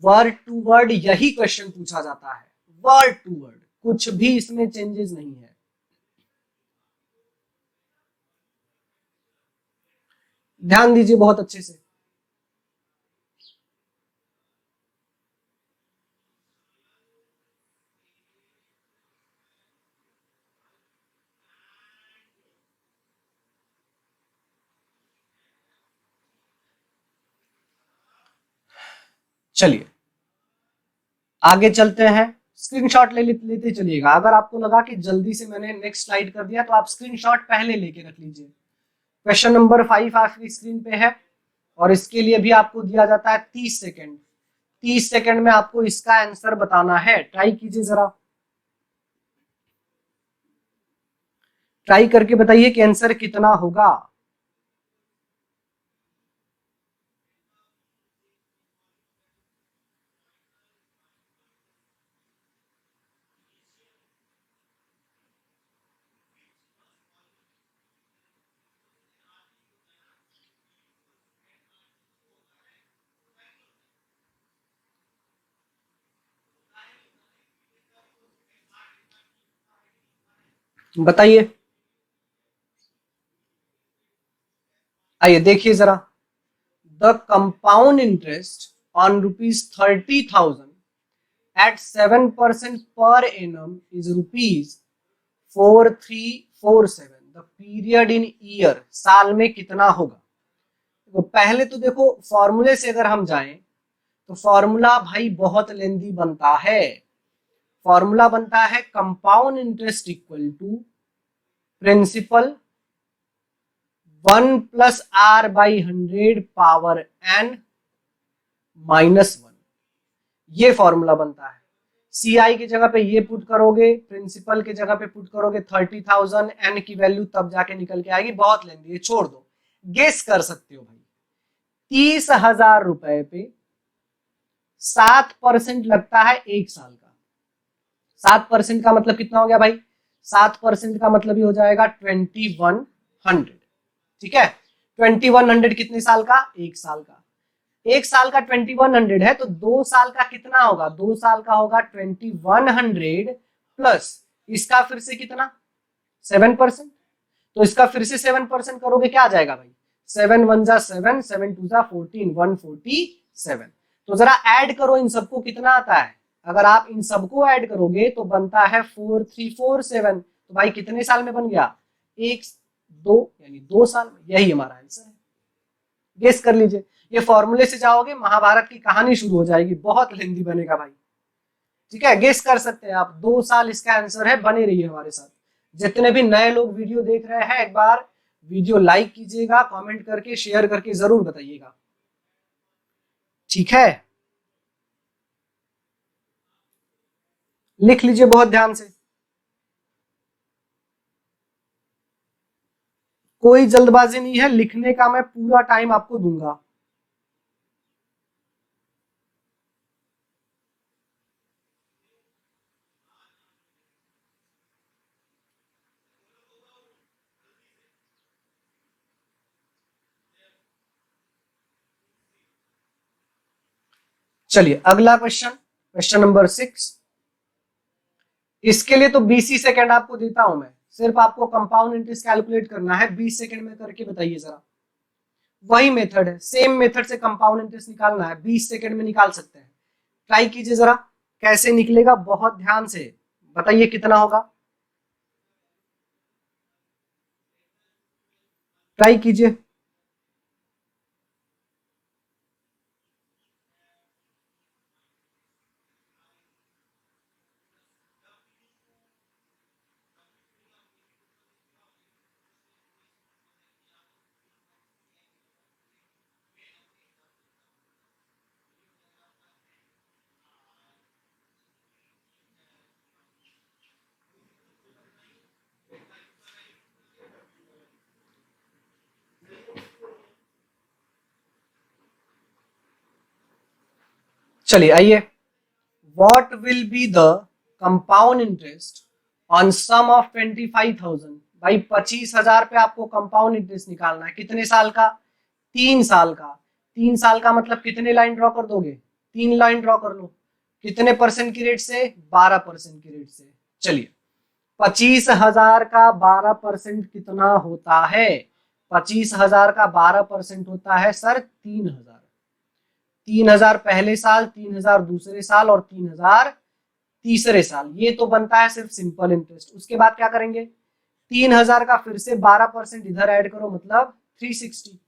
वर्ड टू वर्ड यही क्वेश्चन पूछा जाता है, वर्ड टू वर्ड, कुछ भी इसमें चेंजेस नहीं है। ध्यान दीजिए बहुत अच्छे से। चलिए आगे चलते हैं। स्क्रीनशॉट लेते चलिएगा। अगर आपको लगा कि जल्दी से मैंने नेक्स्ट स्लाइड कर दिया तो आप स्क्रीनशॉट पहले लेके रख लीजिए। क्वेश्चन नंबर 5 आपकी स्क्रीन पे है और इसके लिए भी आपको दिया जाता है 30 सेकेंड। 30 सेकेंड में आपको इसका आंसर बताना है। ट्राई कीजिए जरा, ट्राई करके बताइए कि आंसर कितना होगा। बताइए, आइए देखिए जरा। The compound interest on ₹30,000 at 7% per annum is ₹4347। The period in year, साल में कितना होगा? तो पहले तो देखो फॉर्मूले से अगर हम जाएं तो फॉर्मूला भाई बहुत लेंदी बनता है। फॉर्मूला बनता है compound interest equal to principal 1+r/100 power n -1। ये फॉर्मूला बनता है। CI की जगह पे ये पुट करोगे, प्रिंसिपल की जगह पे पुट करोगे 30,000, n की वैल्यू तब जाके निकल के आएगी। बहुत लेंदी है, छोड़ दो। गेस कर सकते हो भाई, 30,000 रुपए पे 7% लगता है एक साल का। 7% का मतलब कितना हो गया भाई? 7% का मतलब ही हो जाएगा 2100। ठीक है, 2100 कितने साल का? एक साल का। एक साल का 2100 है तो 2 साल का कितना होगा? 2 साल का होगा 2100 प्लस इसका फिर से कितना? 7%। तो इसका फिर से 7% करोगे, क्या आ जाएगा भाई? 7 1 जा 7, 7 2 जा 14, 147। तो जरा ऐड करो इन सबको, कितना आता है? अगर आप इन सबको ऐड करोगे तो बनता है 4347। तो भाई कितने साल में बन गया? एक, दो, यानी 2 साल में। यही हमारा आंसर है। गेस कर लीजिए। ये फॉर्मूले से जाओगे महाभारत की कहानी शुरू हो जाएगी, बहुत लेंदी बनेगा भाई। ठीक है, गेस कर सकते हैं आप। 2 साल इसका आंसर है। बने रहिए हमारे साथ। जितने भी नए लोग वीडियो देख रहे हैं, एक बार वीडियो लाइक कीजिएगा, कमेंट करके शेयर करके जरूर बताइएगा। ठीक है, लिख लीजिए बहुत ध्यान से। कोई जल्दबाजी नहीं है, लिखने का मैं पूरा टाइम आपको दूंगा। चलिए अगला क्वेश्चन, क्वेश्चन नंबर 6। इसके लिए तो 20 सेकंड आपको देता हूं मैं। सिर्फ आपको कंपाउंड इंटरेस्ट कैलकुलेट करना है, 20 सेकंड में करके बताइए जरा। वही मेथड है, सेम मेथड से कंपाउंड इंटरेस्ट निकालना है, 20 सेकंड में निकाल सकते हैं। ट्राई कीजिए जरा, कैसे निकलेगा बहुत ध्यान से बताइए, कितना होगा? ट्राई कीजिए। चलिए आइए, what will be the compound interest on sum of 25,000। भाई 25,000 पे आपको कंपाउंड इंटरेस्ट निकालना है। कितने साल का? 3 साल का। 3 साल का मतलब कितने लाइन ड्रॉ कर दोगे? 3 लाइन ड्रॉ कर लो। कितने परसेंट की रेट से? 12% की रेट से। चलिए, 25,000 का 12% कितना होता है? 25,000 का 12% होता है सर 3,000। 3,000 पहले साल, 3,000 दूसरे साल और 3,000 तीसरे साल। ये तो बनता है सिर्फ सिंपल इंटरेस्ट। उसके बाद क्या करेंगे? 3,000 का फिर से 12% इधर ऐड करो, मतलब 360।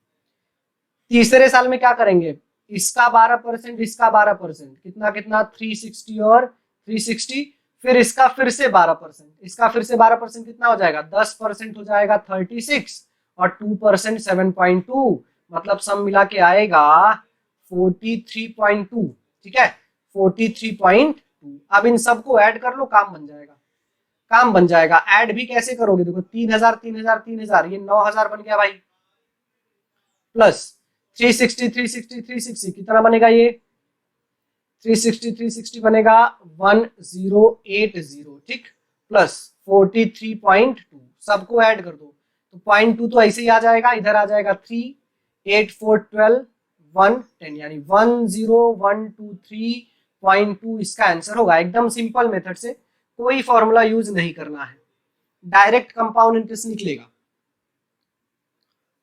तीसरे साल में क्या करेंगे? इसका 12%, इसका 12%, कितना कितना? 360 और 360। फिर इसका फिर से 12%, इसका फिर से 12%, कितना हो जाएगा? 10% हो जाएगा 36, और 2% 7.2, मतलब सब मिला के आएगा 43.2। ठीक है, 43.2। अब इन सबको ऐड कर लो, काम बन जाएगा। काम बन जाएगा। ऐड भी कैसे करोगे? देखो 3,000 3,000 3,000, ये 9,000 बन गया भाई, प्लस 360 360 360, कितना बनेगा ये? 360 360 बनेगा 1080। ठीक, प्लस 43.2, सबको ऐड कर दो तो 0.2 तो ऐसे ही आ जाएगा, इधर आ जाएगा 3, 8 4 12 110, यानी 10123.2 इसका आंसर होगा। एकदम सिंपल मेथड से, कोई फॉर्मूला यूज नहीं करना है। डायरेक्ट कंपाउंड इंटरेस्ट निकलेगा।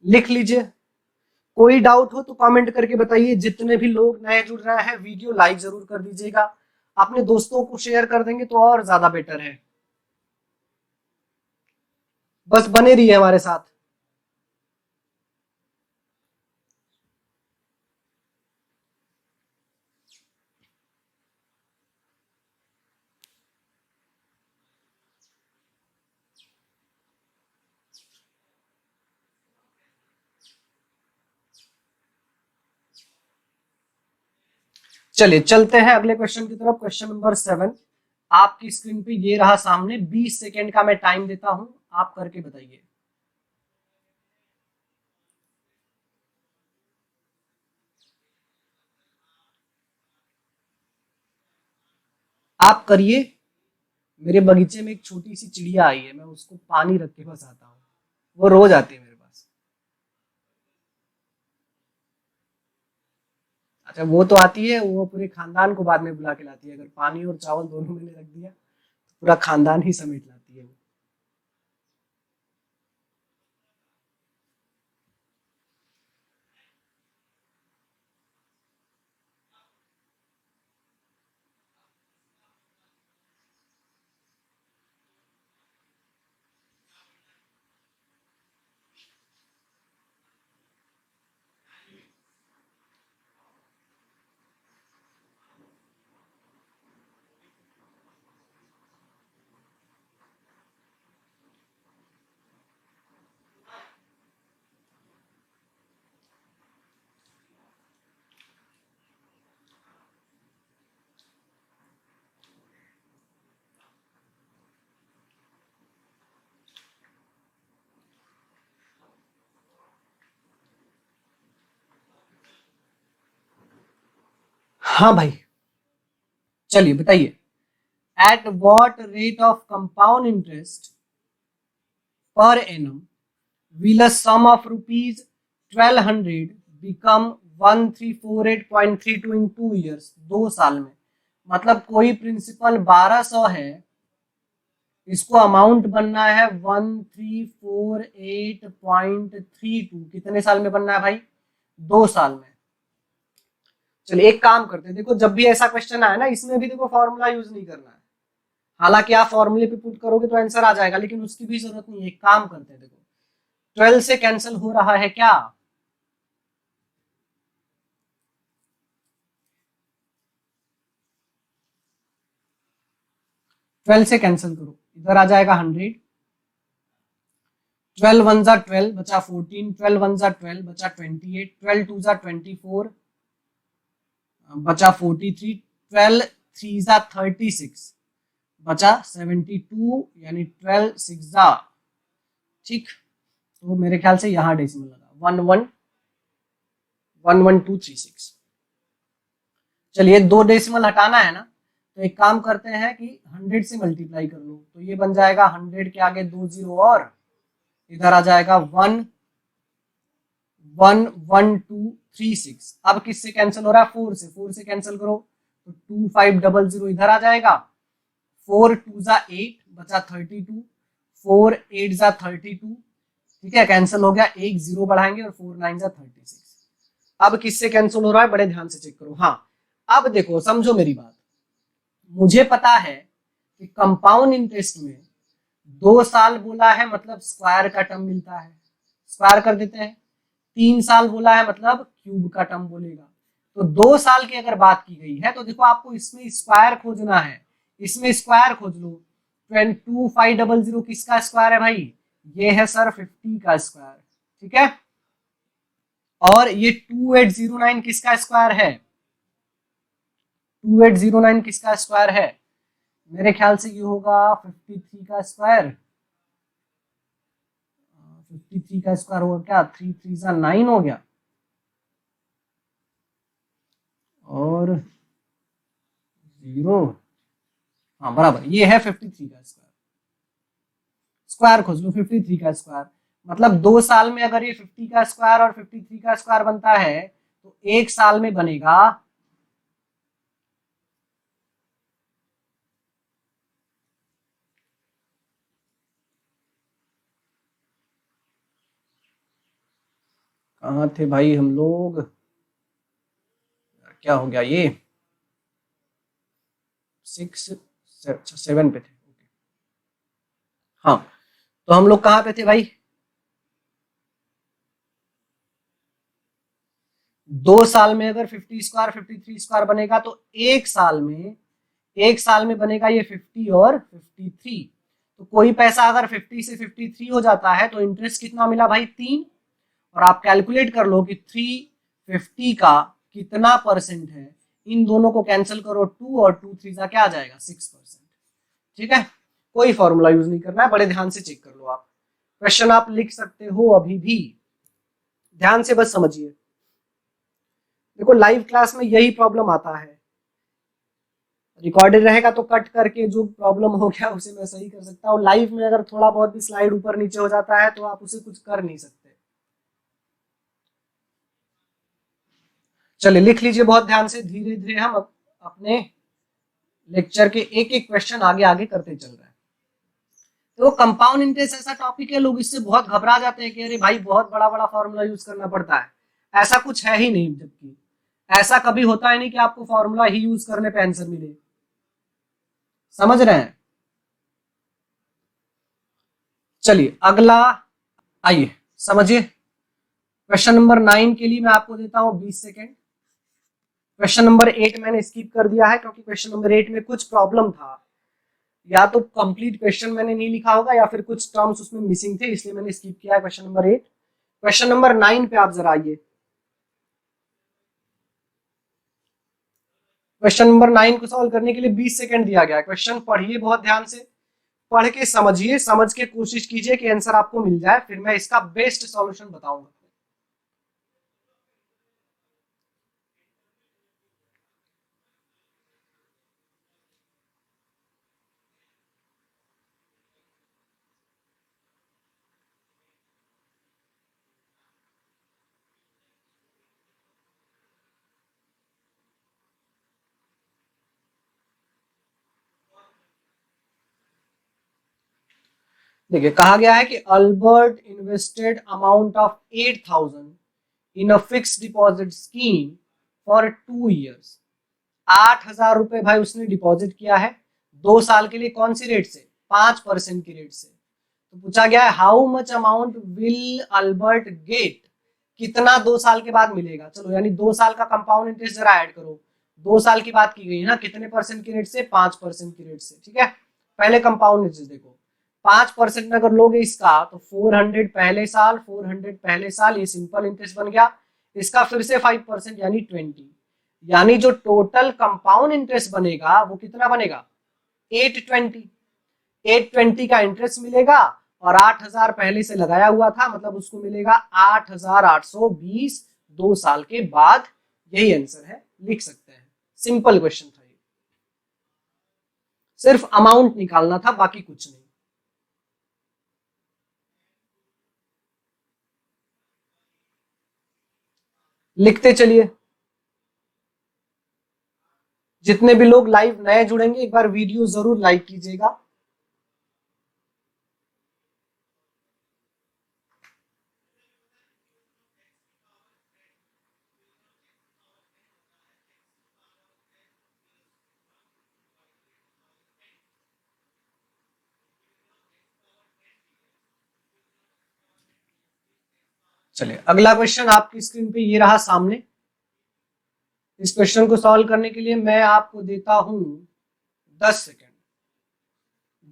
लिख लीजिए। कोई डाउट हो तो कमेंट करके बताइए। जितने भी लोग नए जुड़ रहे हैं वीडियो लाइक जरूर कर दीजिएगा। अपने दोस्तों को शेयर कर देंगे तो और ज्यादा बेटर है। बस बने रहिए हमारे साथ। चलिए चलते हैं अगले क्वेश्चन की तरफ। क्वेश्चन नंबर 7 आपकी स्क्रीन पे ये रहा सामने। 20 सेकेंड का मैं टाइम देता हूं, आप करके बताइए। आप करिए। मेरे बगीचे में एक छोटी सी चिड़िया आई है, मैं उसको पानी रख के बस आता हूँ। वो रोज आती है मेरे पास। अच्छा वो तो आती है, वो पूरे खानदान को बाद में बुला के लाती है। अगर पानी और चावल दोनों मैंने रख दिया तो पूरा खानदान ही समेट लाती है वो। हाँ भाई चलिए बताइए। At what rate of compound interest per annum will a sum of rupees 1200 become 1348.32 in 2 years? 2 साल में। मतलब कोई प्रिंसिपल 1200 है, इसको अमाउंट बनना है 1348.32। कितने साल में बनना है भाई? 2 साल में। चलिए एक काम करते हैं। देखो जब भी ऐसा क्वेश्चन आए ना, इसमें भी देखो फॉर्मूला यूज नहीं करना है। हालांकि आप फॉर्मूले पे पुट करोगे तो आंसर आ जाएगा, लेकिन उसकी भी जरूरत नहीं है। एक काम करते हैं, देखो 12 से कैंसिल हो रहा है क्या? 12 से कैंसिल करो, इधर आ जाएगा 100। 12 वन जा 12 बचा 14, 12 वन जा 12 बचा 28, 12 टू जा 24 बचा 43, 12 थ्री जा 36 बचा 72, यानी 12 सिक्स जा, ठीक। तो मेरे ख्याल से यहाँ डेसिमल लगा 111236। चलिए 2 डेसिमल हटाना है ना, तो एक काम करते हैं कि 100 से मल्टीप्लाई कर लो, तो ये बन जाएगा 100 के आगे 2 जीरो और इधर आ जाएगा 11236। अब किससे कैंसिल हो रहा है? 4 से। 4 से कैंसिल करो तो 2500 इधर आ जाएगा। 4 टू जा 8 बचा 32, 4 8 जा 32, ठीक है कैंसिल हो गया। एक जीरो बढ़ाएंगे और 4 9 जा 36। अब किससे कैंसिल हो रहा है? बड़े ध्यान से चेक करो। हाँ अब देखो समझो मेरी बात। मुझे पता है कि कंपाउंड इंटरेस्ट में 2 साल बोला है मतलब स्क्वायर का टर्म मिलता है, स्क्वायर कर देते हैं। 3 साल बोला है मतलब क्यूब का टर्म बोलेगा। तो 2 साल की अगर बात की गई है तो देखो आपको इसमें स्क्वायर खोजना है, इसमें स्क्वायर खोज लो। 2500 किसका स्क्वायर है भाई? ये है सर 50 का स्क्वायर, ठीक है। और ये 2809 किसका स्क्वायर है? 2809 किसका स्क्वायर है? मेरे ख्याल से ये होगा 53 का स्क्वायर। 53 का स्क्वायर होगा क्या? 3 3 जा 9 हो गया और जीरो। हाँ बराबर, ये है 53 का स्क्वायर। स्क्वायर खोज लो 53 का स्क्वायर। मतलब 2 साल में अगर ये 50 का स्क्वायर और 53 का स्क्वायर बनता है तो 1 साल में बनेगा कहाँ थे भाई हम लोग, क्या हो गया ये, 6 7 पे थे। हाँ, तो हम लोग कहाँ पे थे भाई, 2 साल में अगर 50 स्क्वायर 53 स्क्वायर बनेगा तो एक साल में बनेगा ये 50 और 53। तो कोई पैसा अगर 50 से 53 हो जाता है तो इंटरेस्ट कितना मिला भाई, 3। और आप कैलकुलेट कर लो कि 350 का कितना परसेंट है, इन दोनों को कैंसिल करो, 2 और 2 3 क्या आ जाएगा, 6%। ठीक है, कोई फॉर्मूला यूज नहीं करना है, बड़े ध्यान से चेक कर लो आप, क्वेश्चन आप लिख सकते हो अभी भी, ध्यान से बस समझिए। देखो लाइव क्लास में यही प्रॉब्लम आता है, रिकॉर्डेड रहेगा तो कट करके जो प्रॉब्लम हो गया उसे मैं सही कर सकता हूँ, लाइव में अगर थोड़ा बहुत भी स्लाइड ऊपर नीचे हो जाता है तो आप उसे कुछ कर नहीं सकते। चलिए लिख लीजिए बहुत ध्यान से, धीरे धीरे हम अपने लेक्चर के एक एक क्वेश्चन आगे आगे करते चल रहे हैं। तो कंपाउंड इंटरेस्ट ऐसा टॉपिक है, लोग इससे बहुत घबरा जाते हैं कि अरे भाई बहुत बड़ा बड़ा फॉर्मूला यूज करना पड़ता है, ऐसा कुछ है ही नहीं, जबकि ऐसा कभी होता है नहीं कि आपको फॉर्मूला ही यूज करने पे आंसर मिले, समझ रहे हैं। चलिए अगला, आइए समझिए, क्वेश्चन नंबर 9 के लिए मैं आपको देता हूं 20 सेकेंड। क्वेश्चन नंबर 8 मैंने स्किप कर दिया है क्योंकि क्वेश्चन नंबर 8 में कुछ प्रॉब्लम था, या तो कंप्लीट क्वेश्चन मैंने नहीं लिखा होगा या फिर कुछ टर्म्स उसमें मिसिंग थे, इसलिए मैंने स्किप किया है क्वेश्चन नंबर 8। क्वेश्चन नंबर 9 पे आप जरा आइए। क्वेश्चन नंबर 9 को सॉल्व करने के लिए 20 सेकंड दिया गया है। क्वेश्चन पढ़िए बहुत ध्यान से, पढ़ के समझिए, समझ के कोशिश कीजिए कि आंसर आपको मिल जाए, फिर मैं इसका बेस्ट सॉल्यूशन बताऊंगा। देखिए कहा गया है कि Albert invested amount of 8,000 in a fix deposit scheme for 2 years. 8,000 रुपए भाई उसने डिपॉजिट किया है 2 साल के लिए, कौन सी रेट से, 5% की रेट से। तो पूछा गया है how much amount will Albert get, कितना 2 साल के बाद मिलेगा। चलो यानी 2 साल का कंपाउंड इंटरेस्ट जरा ऐड करो, 2 साल की बात की गई है ना, कितने परसेंट की रेट से, 5% की रेट से। ठीक है, पहले कंपाउंड इंटरेस्ट देखो, 5% में अगर लोगे इसका तो 400 पहले साल, 400 पहले साल, ये सिंपल इंटरेस्ट बन गया। इसका फिर से 5% यानी 20, यानी जो टोटल कंपाउंड इंटरेस्ट बनेगा वो कितना बनेगा, 820। 820 का इंटरेस्ट मिलेगा और 8,000 पहले से लगाया हुआ था, मतलब उसको मिलेगा 8,820 2 साल के बाद। यही आंसर है, लिख सकते हैं, सिंपल क्वेश्चन था ये, सिर्फ अमाउंट निकालना था, बाकी कुछ नहीं। लिखते चलिए, जितने भी लोग लाइव नए जुड़ेंगे एक बार वीडियो जरूर लाइक कीजिएगा। चलिए अगला क्वेश्चन आपकी स्क्रीन पे ये रहा सामने। इस क्वेश्चन को सॉल्व करने के लिए मैं आपको देता हूं 10 सेकेंड।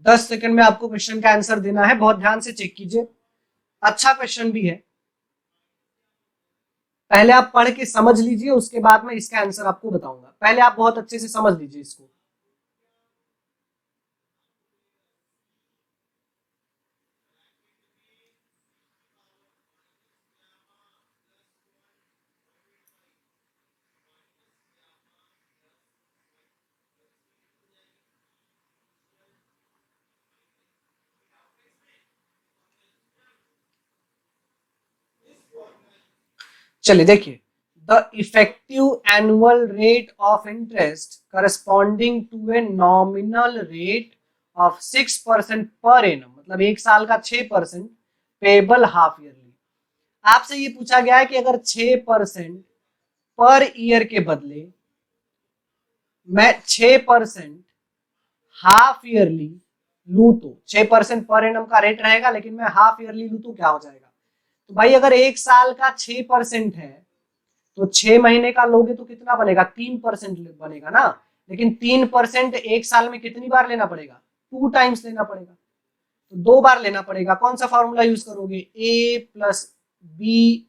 10 सेकेंड में आपको क्वेश्चन का आंसर देना है, बहुत ध्यान से चेक कीजिए, अच्छा क्वेश्चन भी है, पहले आप पढ़ के समझ लीजिए, उसके बाद में इसका आंसर आपको बताऊंगा, पहले आप बहुत अच्छे से समझ लीजिए इसको। चलिए देखिए, the effective annual rate of interest corresponding to a nominal rate of 6% per annum, मतलब 1 साल का 6% पेबल हाफ ईयरली। आपसे ये पूछा गया है कि अगर 6% पर ईयर के बदले मैं 6% हाफ ईयरली लू तो 6% पर एनम का रेट रहेगा, लेकिन मैं हाफ ईयरली लू तो क्या हो जाएगा? तो भाई अगर एक साल का 6% है तो 6 महीने का लोगे तो कितना बनेगा? 3% बनेगा ना। लेकिन 3% एक साल में कितनी बार लेना पड़ेगा? 2 टाइम्स लेना पड़ेगा, तो 2 बार लेना पड़ेगा। कौन सा फॉर्मूला यूज करोगे? A plus B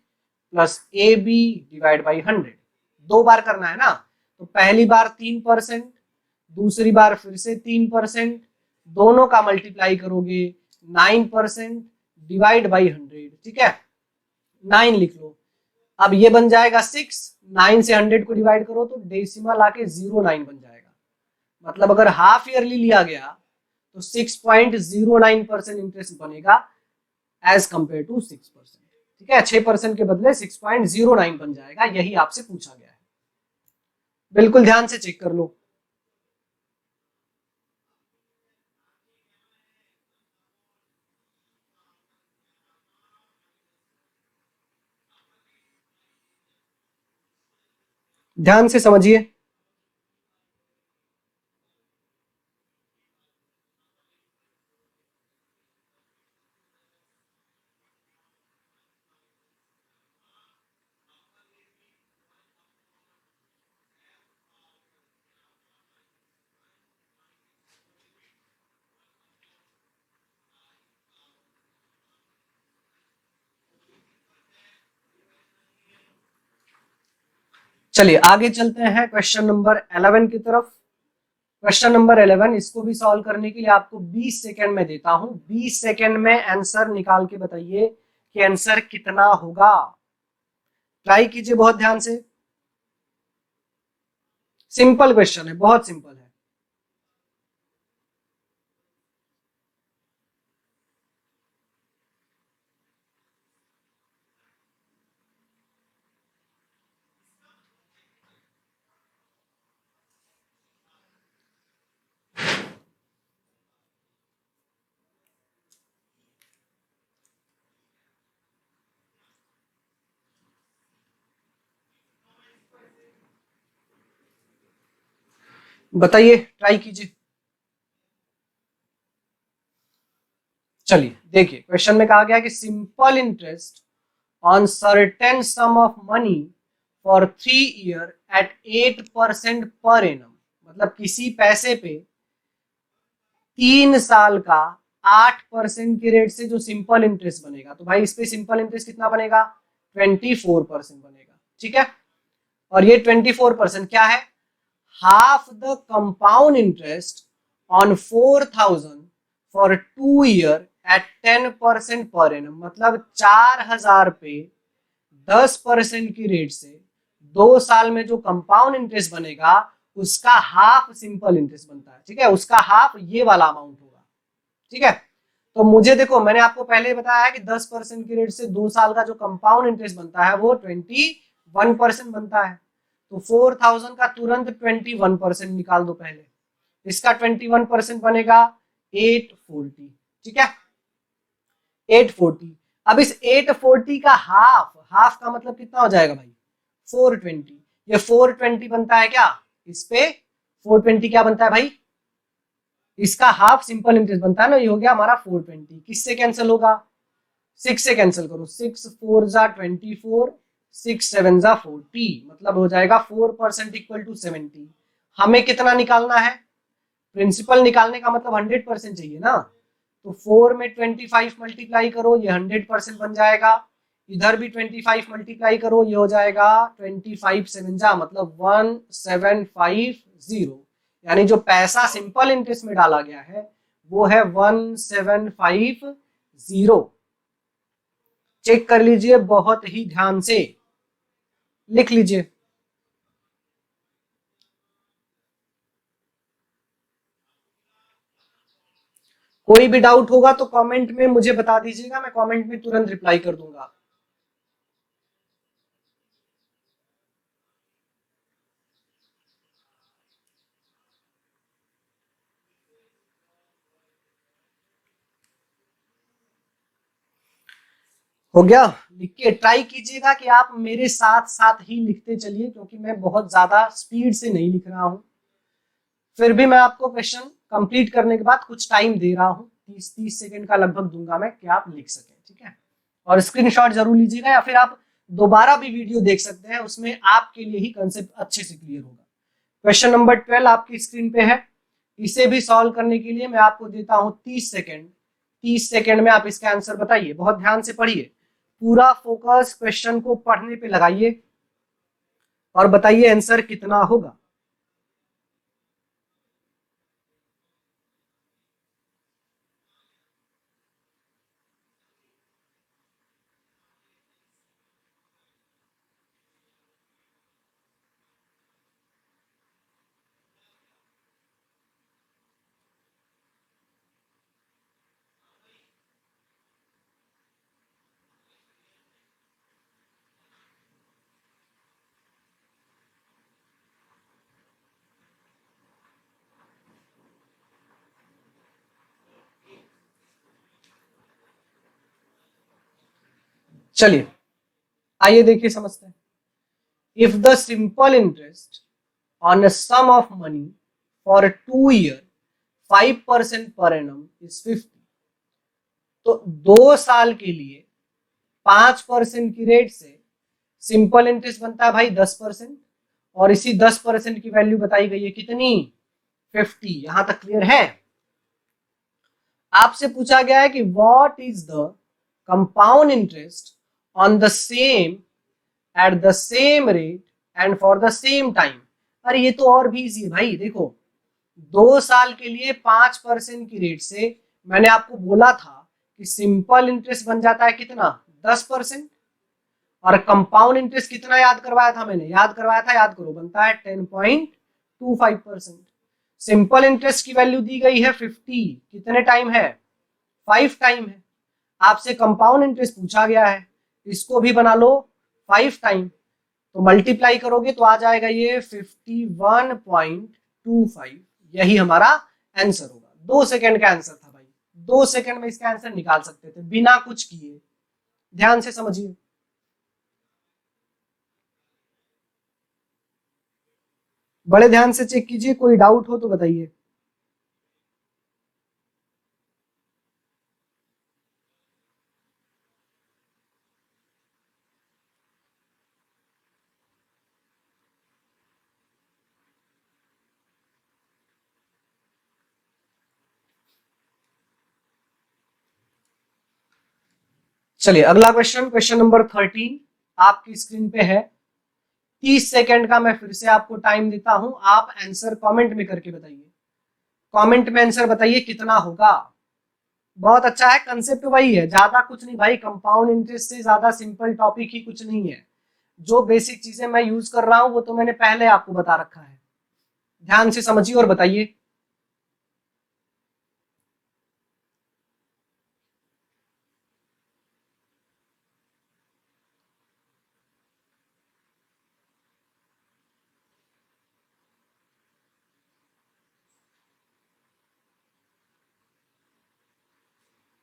plus A B divide by 100। 2 बार करना है ना, तो पहली बार 3%, दूसरी बार फिर से 3%, दोनों का मल्टीप्लाई करोगे 9% डिवाइड बाई 100। ठीक है, 9 लिख लो। अब ये बन जाएगा 6, 9 से 100 को डिवाइड करो तो डेसिमल आके 09 बन जाएगा। मतलब अगर हाफ ईयरली लिया गया तो 6.09% इंटरेस्ट बनेगा एज कंपेयर टू 6%। ठीक है, 6% के बदले 6.09 बन जाएगा। यही आपसे पूछा गया है, बिल्कुल ध्यान से चेक कर लो। ध्यान से समझिए। चलिए आगे चलते हैं क्वेश्चन नंबर 11 की तरफ। क्वेश्चन नंबर 11, इसको भी सॉल्व करने के लिए आपको 20 सेकंड में देता हूं। 20 सेकंड में आंसर निकाल के बताइए कि आंसर कितना होगा। ट्राई कीजिए बहुत ध्यान से। सिंपल क्वेश्चन है, बहुत सिंपल है। बताइए, ट्राई कीजिए। चलिए देखिए, क्वेश्चन में कहा गया कि simple interest on certain sum of money for 3 year at 8% per annum. मतलब किसी पैसे पे 3 साल का 8% के रेट से जो सिंपल इंटरेस्ट बनेगा, तो भाई इस पे सिंपल इंटरेस्ट कितना बनेगा? 24% बनेगा। ठीक है, और ये 24% क्या है? Half the compound interest on 4000 for 2 year at 10% per annum. मतलब 4000 पे 10% की रेट से 2 साल में जो कंपाउंड इंटरेस्ट बनेगा उसका हाफ सिंपल इंटरेस्ट बनता है। ठीक है, उसका हाफ ये वाला अमाउंट होगा। ठीक है, तो मुझे देखो, मैंने आपको पहले बताया है कि 10% की रेट से 2 साल का जो कंपाउंड इंटरेस्ट बनता है वो 21% बनता है। तो 4000 का तुरंत 21% निकाल दो पहले। इसका 21% बनेगा 840। ठीक है, 840। अब इस 840 का हाफ, हाफ का मतलब कितना हो जाएगा भाई? 420। ये 420 बनता है क्या? इस पे 420 क्या बनता है भाई? इसका हाफ सिंपल इंटरेस्ट बनता है ना। ये हो गया हमारा 420। किससे कैंसिल होगा? 6 से कैंसिल करो। 6 4 जा 24, 6 7 जा 40, मतलब हो जाएगा 4% इक्वल टू 70। हमें कितना निकालना है? प्रिंसिपल निकालने का मतलब 100% चाहिए ना। तो 4 में 25 मल्टीप्लाई करो, ये 100% बन जाएगा। इधर भी 25 मल्टीप्लाई करो, ये हो जाएगा 25 7 जा मतलब 1750। यानी जो पैसा सिंपल इंटरेस्ट में डाला गया है वो है 1750। चेक कर लीजिए बहुत ही ध्यान से, लिख लीजिए। कोई भी डाउट होगा तो कमेंट में मुझे बता दीजिएगा, मैं कमेंट में तुरंत रिप्लाई कर दूंगा। हो गया? लिख के ट्राई कीजिएगा कि आप मेरे साथ साथ ही लिखते चलिए, क्योंकि मैं बहुत ज्यादा स्पीड से नहीं लिख रहा हूं। फिर भी मैं आपको क्वेश्चन कंप्लीट करने के बाद कुछ टाइम दे रहा हूं, 30 सेकंड का लगभग दूंगा मैं कि आप लिख सकें, ठीक है। और स्क्रीनशॉट जरूर लीजिएगा, या फिर आप दोबारा भी वीडियो देख सकते हैं, उसमें आपके लिए ही कंसेप्ट अच्छे से क्लियर होगा। क्वेश्चन नंबर 12 आपकी स्क्रीन पे है। इसे भी सॉल्व करने के लिए मैं आपको देता हूं 30 सेकंड। 30 सेकंड में आप इसका आंसर बताइए। बहुत ध्यान से पढ़िए, पूरा फोकस क्वेश्चन को पढ़ने पे लगाइए और बताइए आंसर कितना होगा। चलिए आइए देखिए, समझते हैं। If the simple interest on a sum of money for 2 year 5% per annum is 50, तो 2 साल के लिए 5% की रेट से सिंपल इंटरेस्ट बनता है भाई 10%, और इसी 10% की वैल्यू बताई गई है कितनी, 50। यहां तक क्लियर है। आपसे पूछा गया है कि what is the compound interest on the same at the same rate and for the same time. अरे ये तो और भी इजी है भाई। देखो, 2 साल के लिए 5% की रेट से मैंने आपको बोला था कि सिंपल इंटरेस्ट बन जाता है कितना, 10%। और कंपाउंड इंटरेस्ट कितना याद करवाया था मैंने, याद करवाया था, याद करो, बनता है 10.25%। सिंपल इंटरेस्ट की वैल्यू दी गई है 50, कितने टाइम है, 5 टाइम है। आपसे कंपाउंड इंटरेस्ट पूछा गया है, इसको भी बना लो 5 टाइम, तो मल्टीप्लाई करोगे तो आ जाएगा ये 51.25। यही हमारा आंसर होगा। 2 सेकंड का आंसर था भाई, 2 सेकंड में इसका आंसर निकाल सकते थे बिना कुछ किए। ध्यान से समझिए। बड़े ध्यान से चेक कीजिए, कोई डाउट हो तो बताइए। चलिए अगला क्वेश्चन, क्वेश्चन नंबर 13 आपकी स्क्रीन पे है। 30 सेकंड का मैं फिर से आपको टाइम देता हूं, आप आंसर कमेंट में करके बताइए। कमेंट में आंसर बताइए कितना होगा। बहुत अच्छा है, कंसेप्ट वही है, ज्यादा कुछ नहीं भाई। कंपाउंड इंटरेस्ट से ज्यादा सिंपल टॉपिक ही कुछ नहीं है। जो बेसिक चीजें मैं यूज कर रहा हूं वो तो मैंने पहले आपको बता रखा है। ध्यान से समझिए और बताइए।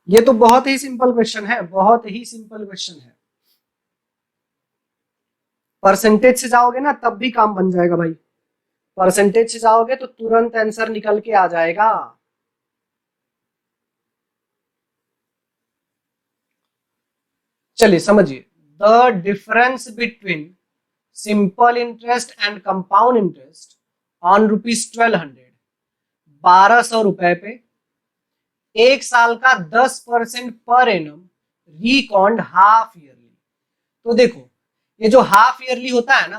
ये तो बहुत ही सिंपल क्वेश्चन है, बहुत ही सिंपल क्वेश्चन है। परसेंटेज से जाओगे ना तब भी काम बन जाएगा भाई। परसेंटेज से जाओगे तो तुरंत आंसर निकल के आ जाएगा। चलिए समझिए, the difference between simple interest and compound interest on ₹1200, 1200 रुपए पे 1 साल का 10% per annum reckoned half yearly. तो देखो, ये जो हाफ ईयरली होता है ना,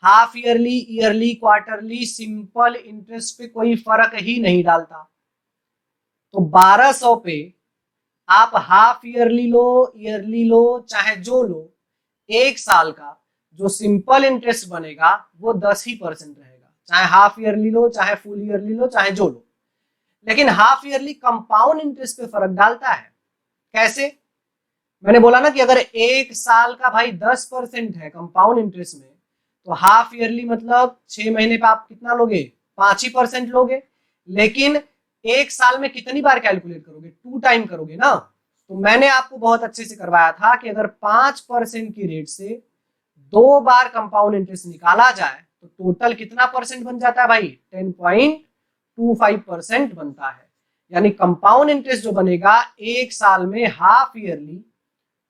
half yearly, yearly, quarterly, simple interest पे कोई फर्क ही नहीं डालता। तो 1200 पे आप हाफ ईयरली लो, ईयरली लो, चाहे जो लो, 1 साल का जो सिंपल इंटरेस्ट बनेगा वो 10% रहेगा। चाहे हाफ ईयरली लो, चाहे फुल ईयरली लो, चाहे जो लो। लेकिन हाफ ईयरली कंपाउंड इंटरेस्ट पे फर्क डालता है। कैसे? मैंने बोला ना कि अगर 1 साल का भाई 10% है कंपाउंड इंटरेस्ट में, तो हाफ ईयरली मतलब 6 महीने पे आप कितना लोगे, 5% लोगे। लेकिन 1 साल में कितनी बार कैलकुलेट करोगे, 2 टाइम करोगे ना। तो मैंने आपको बहुत अच्छे से करवाया था कि अगर 5% की रेट से 2 बार कंपाउंड इंटरेस्ट निकाला जाए तो टोटल कितना परसेंट बन जाता है भाई? 10.25% बनता है। यानी कंपाउंड इंटरेस्ट जो बनेगा एक साल में हाफ ईयरली,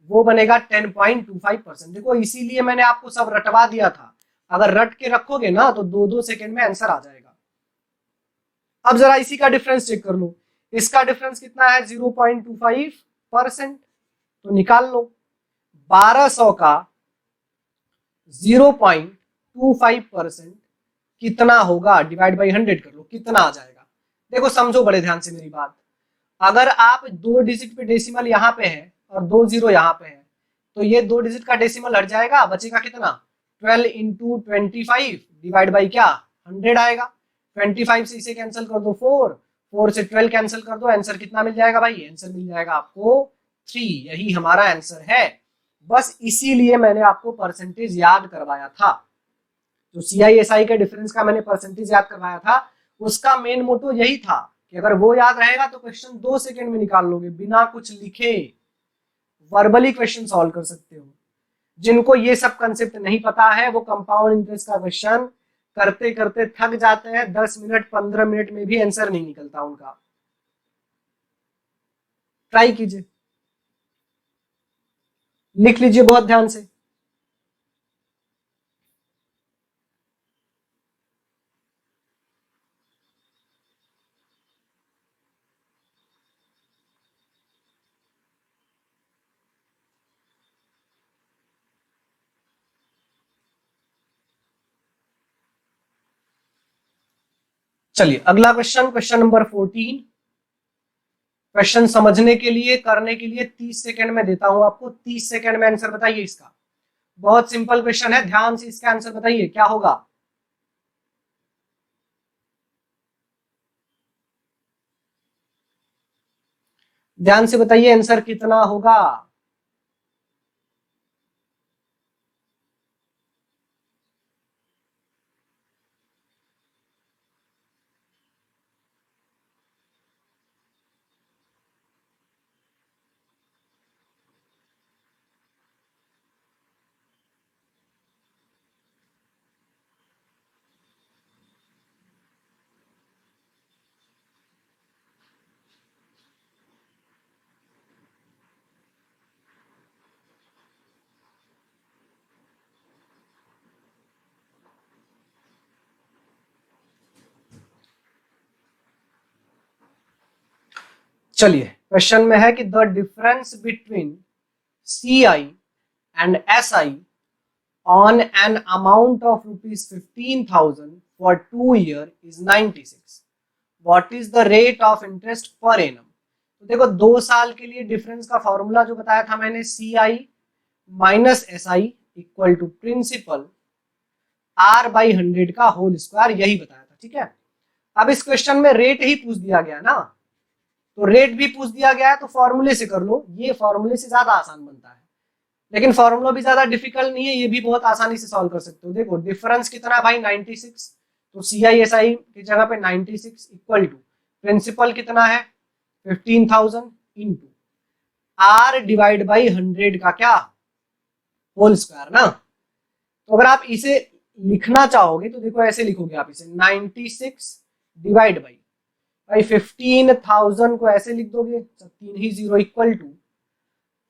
वो बनेगा 10.25%। देखो इसीलिए मैंने आपको सब रटवा दिया था, अगर रट के रखोगे ना तो 2-2 सेकंड में आंसर आ जाएगा। अब जरा इसी का डिफरेंस चेक कर लो, इसका डिफरेंस कितना है? 0.25%। तो निकाल लो 1200 का 0.25% कितना होगा, डिवाइड बाई 100 कर लो, कितना आ जाएगा? देखो समझो बड़े ध्यान से मेरी बात, अगर आप 2 डिजिट पे डेसिमल यहाँ पे है और 2 जीरो यहाँ पे है, तो ये 2 डिजिट का डेसिमल हट जाएगा, बचेगा कितना? 12 इंटू 25 डिवाइड बाई क्या? 100 आएगा। 25 से इसे कैंसिल कर दो 4 से 12 कैंसिल कर दो, आंसर कितना मिल जाएगा भाई? आंसर मिल जाएगा आपको 3। यही हमारा आंसर है। बस इसीलिए मैंने आपको परसेंटेज याद करवाया था, जो CISI के डिफरेंस का मैंने परसेंटेज याद करवाया था, उसका मेन मोटो यही था कि अगर वो याद रहेगा तो क्वेश्चन 2 सेकंड में निकाल लोगे बिना कुछ लिखे, वर्बली क्वेश्चन सॉल्व कर सकते हो। जिनको ये सब कंसेप्ट नहीं पता है वो कंपाउंड इंटरेस्ट का क्वेश्चन करते करते थक जाते हैं, 10 मिनट 15 मिनट में भी आंसर नहीं निकलता उनका। ट्राई कीजिए, लिख लीजिए बहुत ध्यान से। चलिए अगला क्वेश्चन, क्वेश्चन नंबर 14। क्वेश्चन समझने के लिए, करने के लिए 30 सेकंड में देता हूं आपको, 30 सेकंड में आंसर बताइए इसका। बहुत सिंपल क्वेश्चन है, ध्यान से इसका आंसर बताइए क्या होगा। ध्यान से बताइए आंसर कितना होगा। चलिए क्वेश्चन में है कि the difference between CI and SI on an amount of rupees 15,000 for 2 years is 96. What is the rate of interest per annum? तो देखो 2 साल के लिए डिफरेंस का फॉर्मूला जो बताया था मैंने, CI minus SI equal to principal R/100 का होल स्क्वायर, यही बताया था। ठीक है, अब इस क्वेश्चन में रेट ही पूछ दिया गया ना, तो रेट भी पूछ दिया गया है तो फॉर्मूले से कर लो, ये फॉर्मूले से ज्यादा आसान बनता है। लेकिन फॉर्मूला भी ज्यादा डिफिकल्ट नहीं है, ये भी बहुत आसानी से सॉल्व कर सकते हो। देखो डिफरेंस कितना भाई? 96। तो CISI की जगह पे 96 इक्वल टू प्रिंसिपल कितना है? 15,000 इंटू R डिवाइड बाई 100 का क्या? होल स्क्वायर ना। तो अगर आप इसे लिखना चाहोगे तो देखो ऐसे लिखोगे आप इसे, 96 डिवाइड बाई भाई 15,000 को ऐसे लिख दोगे, 3 ही 0 equal to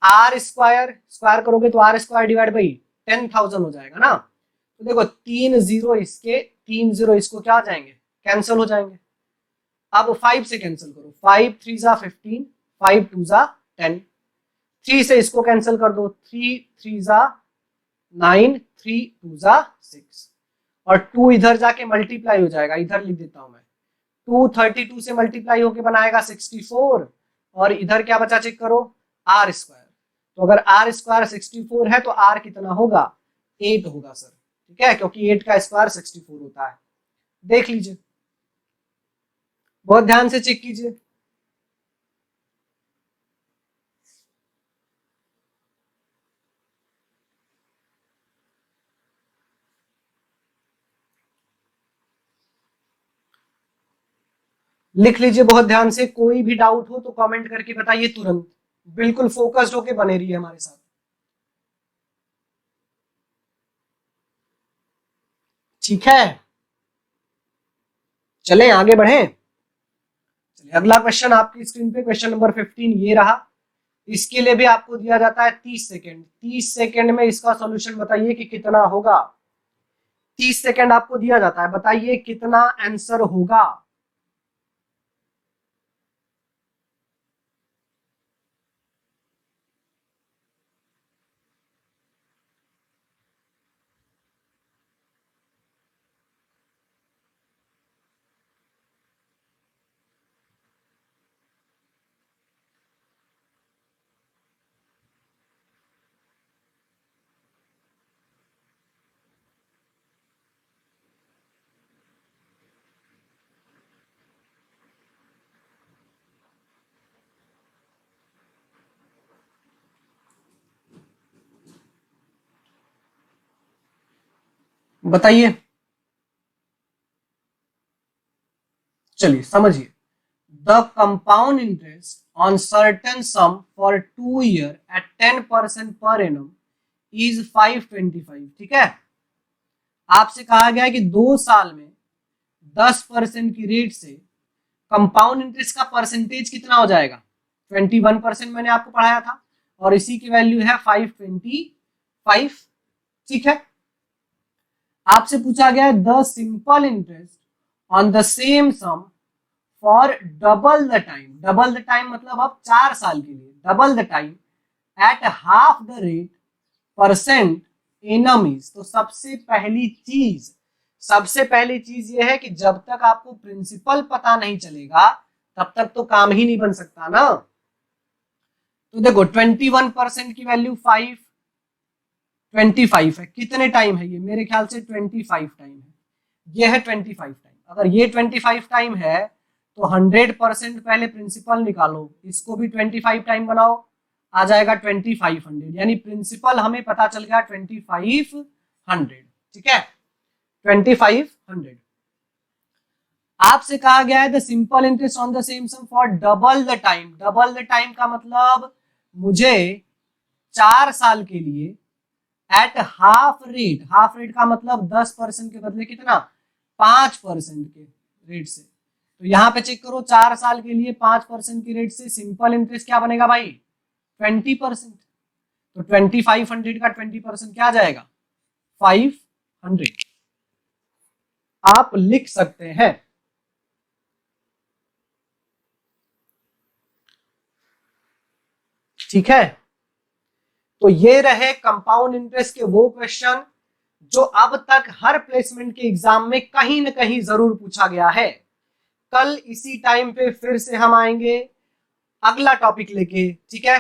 R square, square करोगे तो R स्क्वायर डिवाइड बाई 10,000 हो जाएगा ना। तो देखो 3 0 इसके, 3 0 इसको क्या आ जाएंगे? कैंसिल हो जाएंगे। अब 5 से कैंसिल करो, 5 3 जा 15, 5 2 जा 10, 3 से इसको कैंसिल कर दो, 3 3 जा 9, 3 2 जा 6, और 2 इधर जाके मल्टीप्लाई हो जाएगा, इधर लिख देता हूं मैं, 2 32 से मल्टीप्लाई होके बनाएगा 64, और इधर क्या बचा चेक करो? R square. तो अगर R स्क्वायर 64 है तो R कितना होगा? 8 होगा सर। ठीक है, क्योंकि 8 का स्क्वायर 64 होता है। देख लीजिए, बहुत ध्यान से चेक कीजिए। लिख लीजिए बहुत ध्यान से, कोई भी डाउट हो तो कमेंट करके बताइए तुरंत। बिल्कुल फोकस्ड होके बने रही है हमारे साथ। ठीक है, चलें आगे बढ़ें। चलिए अगला क्वेश्चन आपकी स्क्रीन पे, क्वेश्चन नंबर 15 ये रहा। इसके लिए भी आपको दिया जाता है 30 सेकेंड। 30 सेकेंड में इसका सॉल्यूशन बताइए कि कितना होगा। 30 सेकेंड आपको दिया जाता है, बताइए कितना आंसर होगा। बताइए, चलिए समझिए। The compound interest on certain sum for 2 year at 10% per annum is 525। ठीक है, आपसे कहा गया है कि 2 साल में 10% की रेट से कंपाउंड इंटरेस्ट का परसेंटेज कितना हो जाएगा। 21% मैंने आपको पढ़ाया था, और इसी की वैल्यू है 525। ठीक है, आपसे पूछा गया है the simple interest on the same sum for double the time. Double the time मतलब अब 4 साल के लिए, double the time at half the rate percent annum. तो सबसे पहली चीज ये है कि जब तक आपको प्रिंसिपल पता नहीं चलेगा तब तक तो काम ही नहीं बन सकता ना। तो देखो 21% की वैल्यू 25 है। कितने टाइम है ये, मेरे ख्याल से 25 टाइम है। ये है 25 टाइम। अगर ये 25 टाइम है तो 100% पहले प्रिंसिपल निकालो, इसको भी 25 टाइम बनाओ, आ जाएगा 2500। यानी प्रिंसिपल हमें पता चल गया 2500। ठीक है, 2500। आपसे कहा गया है the simple interest on the same sum for double the time. Double the time का मतलब मुझे 4 साल के लिए at half rate, half rate का मतलब 10% के बदले कितना, 5% के रेट से। तो यहाँ पे चेक करो, 4 साल के लिए 5% की रेट से सिंपल इंटरेस्ट क्या बनेगा भाई, 20%। तो 2500 का 20% क्या आ जाएगा, 500। आप लिख सकते हैं। ठीक है, तो ये रहे कंपाउंड इंटरेस्ट के वो क्वेश्चन जो अब तक हर प्लेसमेंट के एग्जाम में कहीं ना कहीं जरूर पूछा गया है। कल इसी टाइम पे फिर से हम आएंगे अगला टॉपिक लेके। ठीक है,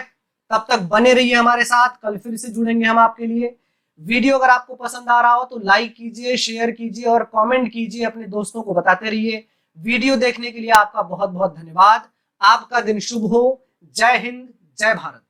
तब तक बने रहिए हमारे साथ, कल फिर से जुड़ेंगे हम आपके लिए। वीडियो अगर आपको पसंद आ रहा हो तो लाइक कीजिए, शेयर कीजिए और कमेंट कीजिए, अपने दोस्तों को बताते रहिए। वीडियो देखने के लिए आपका बहुत बहुत धन्यवाद। आपका दिन शुभ हो। जय हिंद, जय भारत।